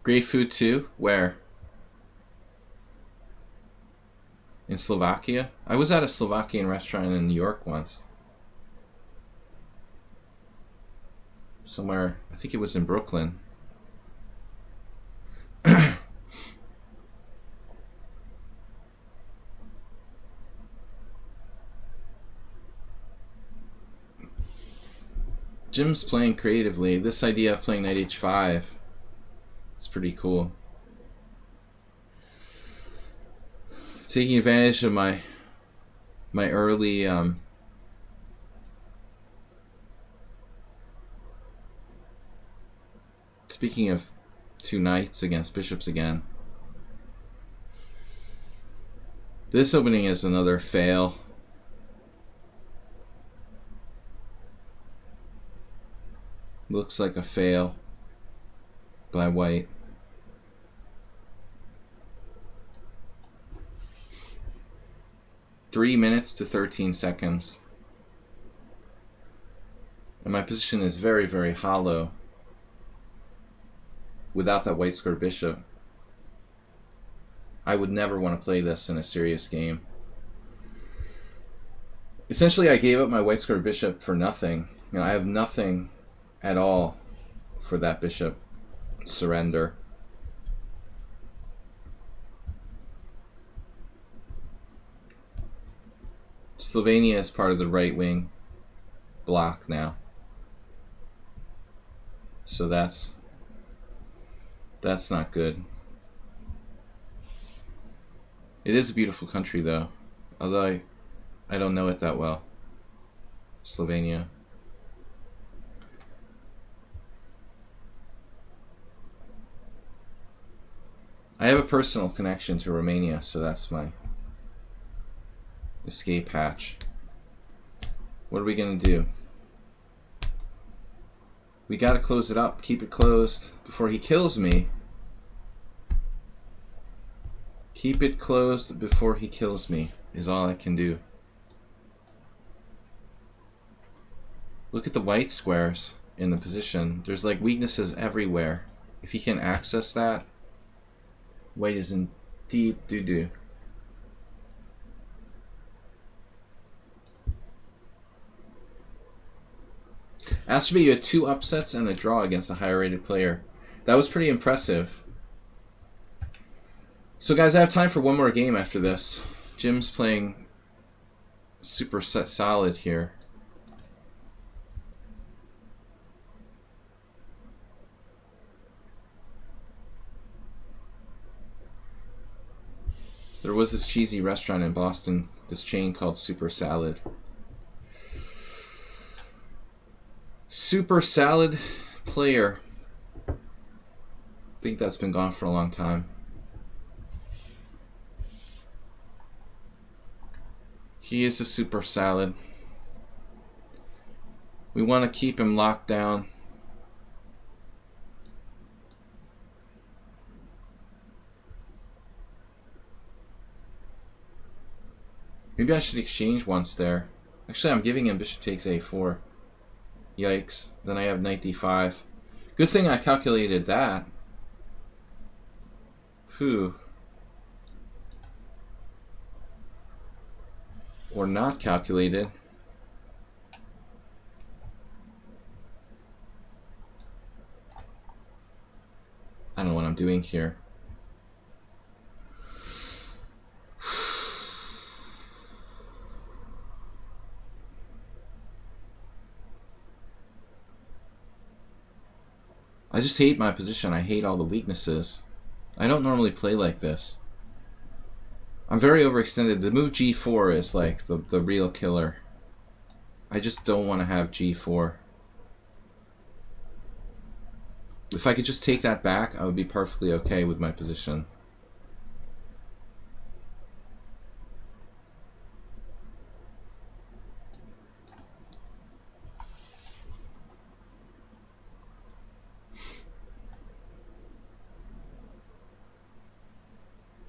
Great food too? Where? In Slovakia? I was at a Slovakian restaurant in New York once. Somewhere, I think it was in Brooklyn. Jim's playing creatively. This idea of playing knight h5 is pretty cool. Taking advantage of my early speaking of two knights against bishops again. This opening is another fail. Looks like a fail by white. Three minutes to 13 seconds. And my position is very, very hollow without that white square bishop. I would never want to play this in a serious game. Essentially, I gave up my white square bishop for nothing. You know, I have nothing at all for that bishop surrender. Slovenia is part of the right wing bloc now. So that's not good. It is a beautiful country though, although I don't know it that well. Slovenia. I have a personal connection to Romania, so that's my escape hatch. What are we gonna do? We gotta close it up, keep it closed before he kills me. Keep it closed before he kills me is all I can do. Look at the white squares in the position. There's like weaknesses everywhere. If he can access that, white is in deep doo-doo. Astrobay, you had 2 upsets and a draw against a higher rated player. That was pretty impressive. So guys, I have time for one more game after this. Jim's playing super solid here. There was this cheesy restaurant in Boston, this chain called Super Salad. Super Salad player. I think that's been gone for a long time. He is a Super Salad. We want to keep him locked down. Maybe I should exchange once there. Actually, I'm giving him bishop takes a4. Yikes. Then I have knight d5. Good thing I calculated that. Whew. Or not calculated. I don't know what I'm doing here. I just hate my position. I hate all the weaknesses. I don't normally play like this. I'm very overextended. The move g4 is like the real killer. I just don't want to have g4. If I could just take that back, I would be perfectly okay with my position.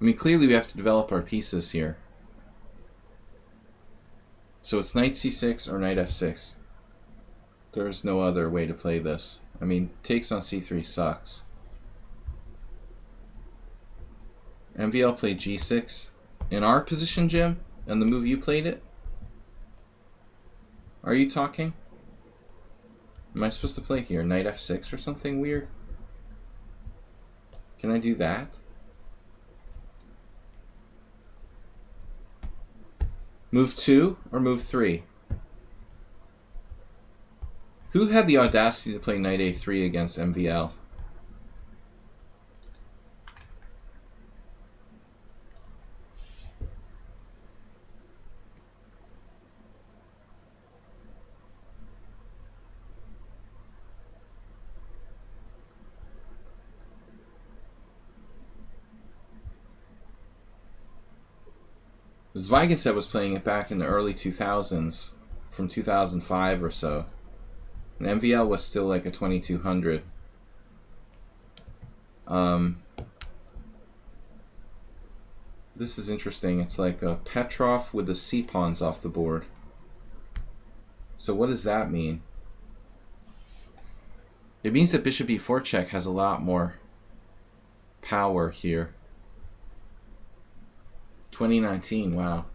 I mean, clearly we have to develop our pieces here. So it's knight c6 or knight f6. There's no other way to play this. I mean, takes on c3 sucks. MVL played g6. In our position, Jim? And the move you played it? Are you talking? Am I supposed to play here? Knight f6 or something weird? Can I do that? Move 2 or move 3? Who had the audacity to play knight a3 against MVL? Zvigenset was playing it back in the early 2000s, from 2005 or so. And MVL was still like a 2200. This is interesting. It's like a Petrov with the c-pawns off the board. So what does that mean? It means that bishop e4 check has a lot more power here. 2019, wow.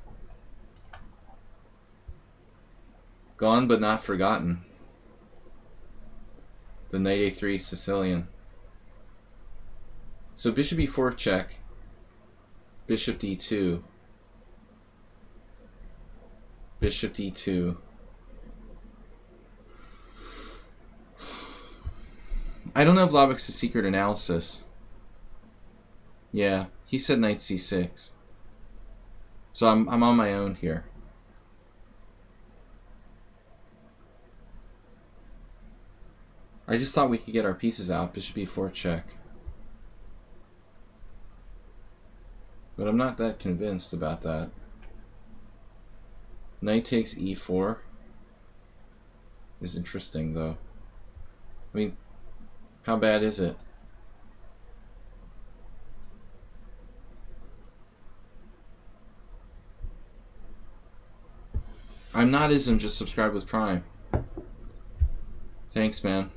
Gone but not forgotten. The knight a3 Sicilian. So bishop e4 check, bishop d2, bishop d2. I don't know Blobik's secret analysis. Yeah, he said knight c6. So I'm on my own here. I just thought we could get our pieces out. Bishop e4 check. But I'm not that convinced about that. Knight takes e4 is interesting though. I mean, how bad is it? I'm not ism, just subscribe with Prime. Thanks, man.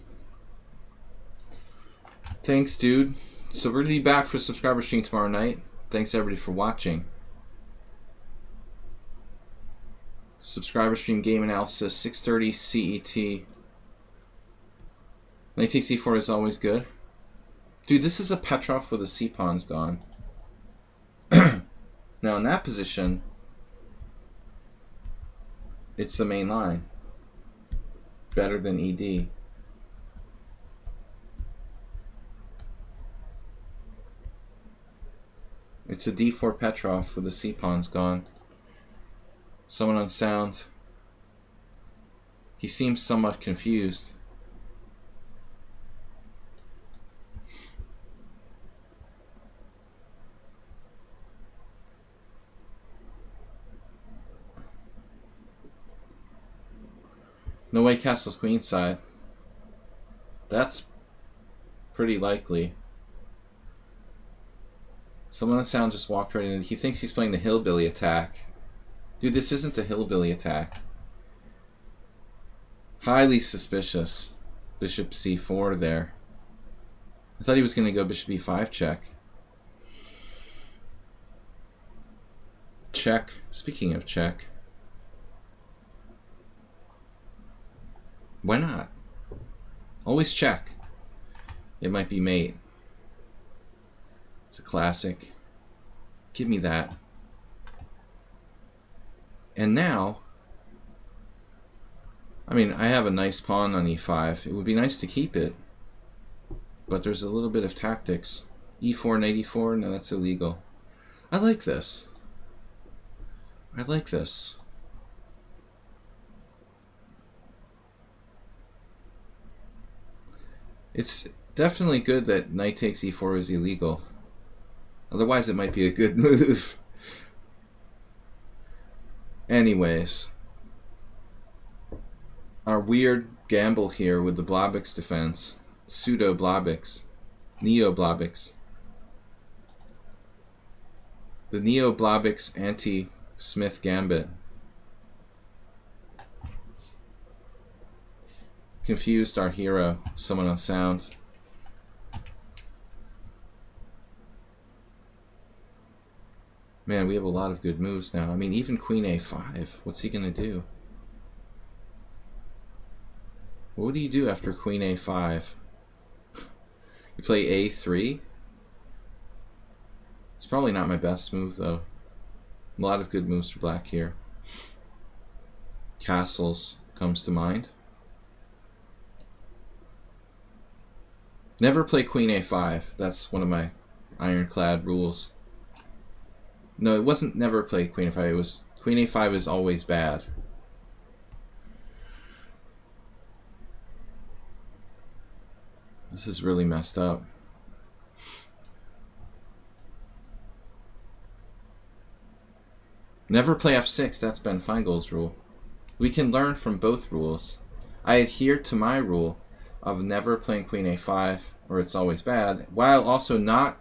Thanks, dude. So we're going to be back for subscriber stream tomorrow night. Thanks, everybody, for watching. Subscriber stream game analysis, 6:30 CET. Knight takes e4 is always good. Dude, this is a Petrov with the c-pawns gone. Now, in that position, it's the main line. Better than ED. It's a d4 Petrov with the c-pawns gone. Someone on sound. He seems somewhat confused. No way castles queenside. That's pretty likely. Someone on sound just walked right in. He thinks he's playing the hillbilly attack. Dude, this isn't the hillbilly attack. Highly suspicious. Bishop c4 there. I thought he was going to go bishop e5 check. Check. Speaking of check. Why not? Always check. It might be mate. It's a classic. Give me that. And now, I mean, I have a nice pawn on e5. It would be nice to keep it, but there's a little bit of tactics. e4 and 84, no, that's illegal. I like this. I like this. It's definitely good that knight takes e4 is illegal. Otherwise, it might be a good move. Anyways, our weird gamble here with the Blobik's defense. Pseudo Blobik's. Neo Blobik's. The Neo Blobix anti-Smith Gambit. Confused our hero, someone on sound. Man, we have a lot of good moves now. I mean, even Queen A5. What's he gonna do? What do you do after Queen A5? You play A3? It's probably not my best move, though. A lot of good moves for black here. Castles comes to mind. Never play Queen A5. That's one of my ironclad rules. No, it wasn't never play Queen A5. It was Queen A5 is always bad. This is really messed up. Never play F6. That's Ben Feingold's rule. We can learn from both rules. I adhere to my rule of never playing Queen A5 or it's always bad, while also not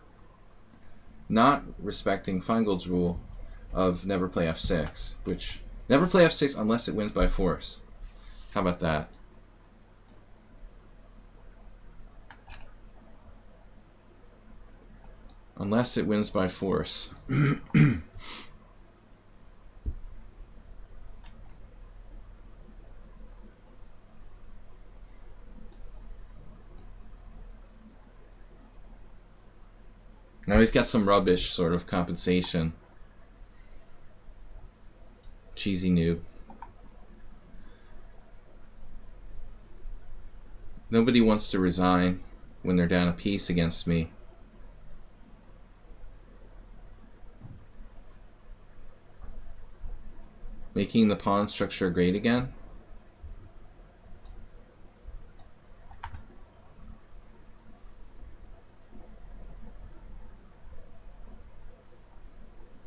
respecting Feingold's rule of never play F6, which never play F6 unless it wins by force. How about that? Unless it wins by force. Now he's got some rubbish sort of compensation. Cheesy noob. Nobody wants to resign when they're down a piece against me. Making the pawn structure great again.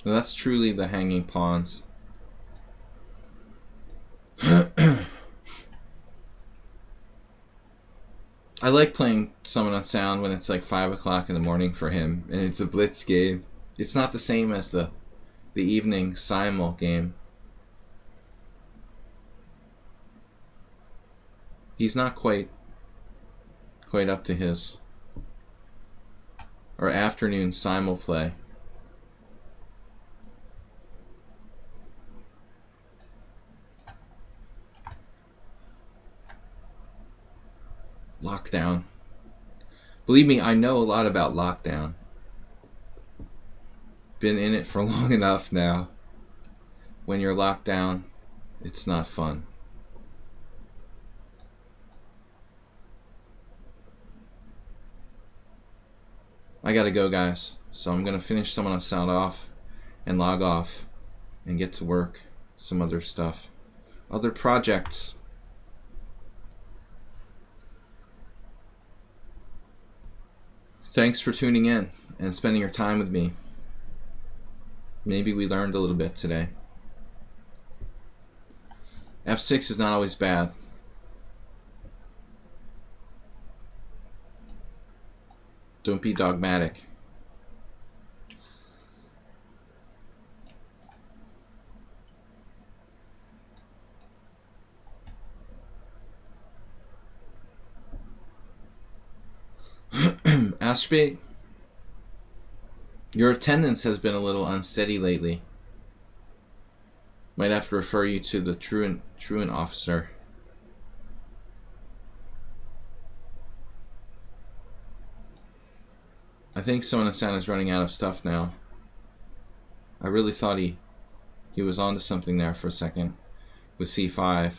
Now that's truly the hanging pawns. I like playing someone on sound when it's like 5 o'clock in the morning for him and it's a blitz game. It's not the same as the evening simul game. He's not quite up to his or afternoon simul play. Lockdown. Believe me, I know a lot about lockdown. Been in it for long enough now. When you're locked down, it's not fun. I gotta go, guys. So I'm gonna finish someone on sound off and log off and get to work. Some other stuff. Other projects. Thanks for tuning in and spending your time with me. Maybe we learned a little bit today. F6 is not always bad. Don't be dogmatic. Aspie, your attendance has been a little unsteady lately. Might have to refer you to the truant officer. I think someone in sound is running out of stuff now. I really thought he was onto something there for a second with C5.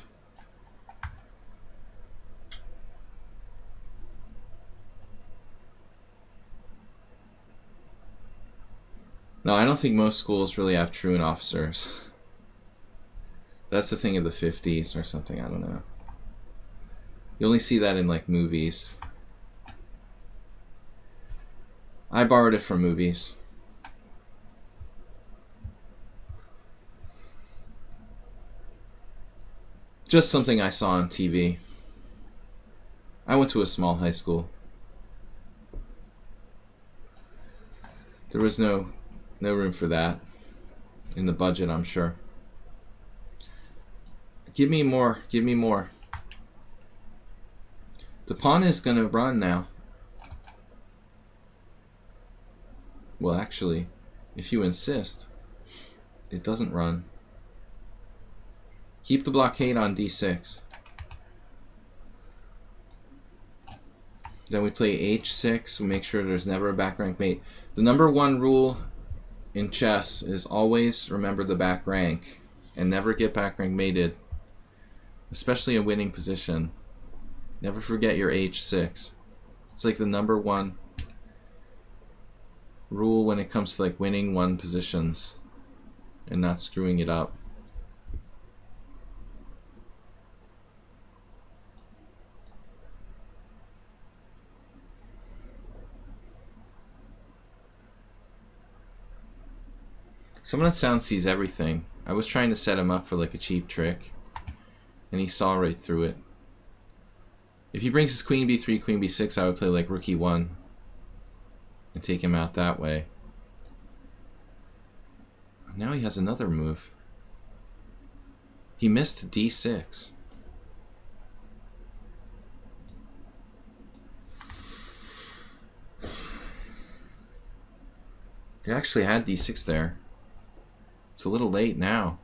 No, I don't think most schools really have truant officers. That's the thing of the 50s or something, I don't know. You only see that in like movies. I borrowed it from movies. Just something I saw on TV. I went to a small high school. There was no No room for that in the budget, I'm sure. Give me more. Give me more. The pawn is going to run now. Well, actually, if you insist, it doesn't run. Keep the blockade on d6. Then we play h6. We make sure there's never a back rank mate. The number one rule in chess is always remember the back rank and never get back rank mated, especially a winning position. Never forget your h6. It's like the number one rule when it comes to like winning one positions and not screwing it up. Someone on sound sees everything. I was trying to set him up for like a cheap trick, and he saw right through it. If he brings his queen b3, queen b6, I would play like rook e1 and take him out that way. Now he has another move. He missed d6. He actually had d6 there. It's a little late now.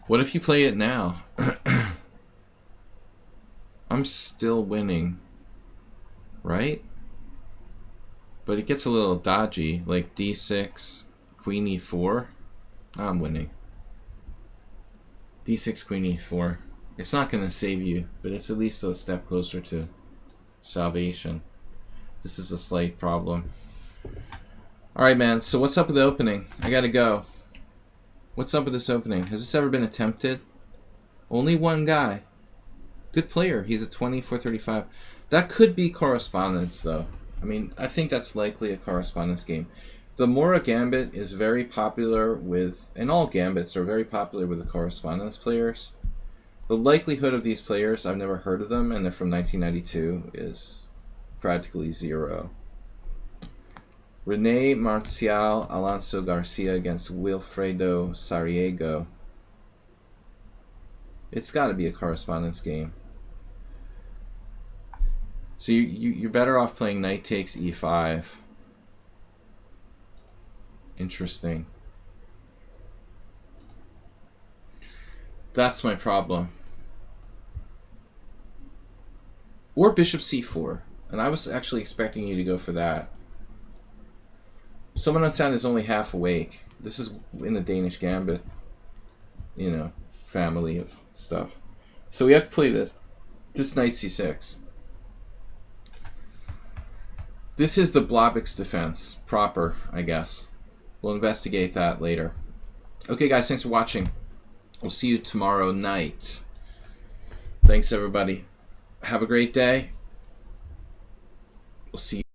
What if you play it now? I'm still winning, right? But it gets a little dodgy, like d6, queen e4. I'm winning. d6, queen e4. It's not going to save you, but it's at least a step closer to salvation. This is a slight problem. Alright, man, so what's up with the opening? I gotta go. What's up with this opening? Has this ever been attempted? Only one guy. Good player. He's a 24-35. That could be correspondence, though. I mean, I think that's likely a correspondence game. The Mora Gambit is very popular with, and all gambits are very popular with the correspondence players. The likelihood of these players, I've never heard of them, and they're from 1992, is practically zero. Rene Marcial Alonso Garcia against Wilfredo Sariego. It's got to be a correspondence game. So you're better off playing knight takes e5. Interesting. That's my problem. Or bishop c4. And I was actually expecting you to go for that. Someone on sound is only half awake. This is in the Danish Gambit, you know, family of stuff. So we have to play this knight c6. This is the Blobix defense proper, I guess. We'll investigate that later. Okay, guys, thanks for watching. We'll see you tomorrow night. Thanks, everybody. Have a great day. We'll see you.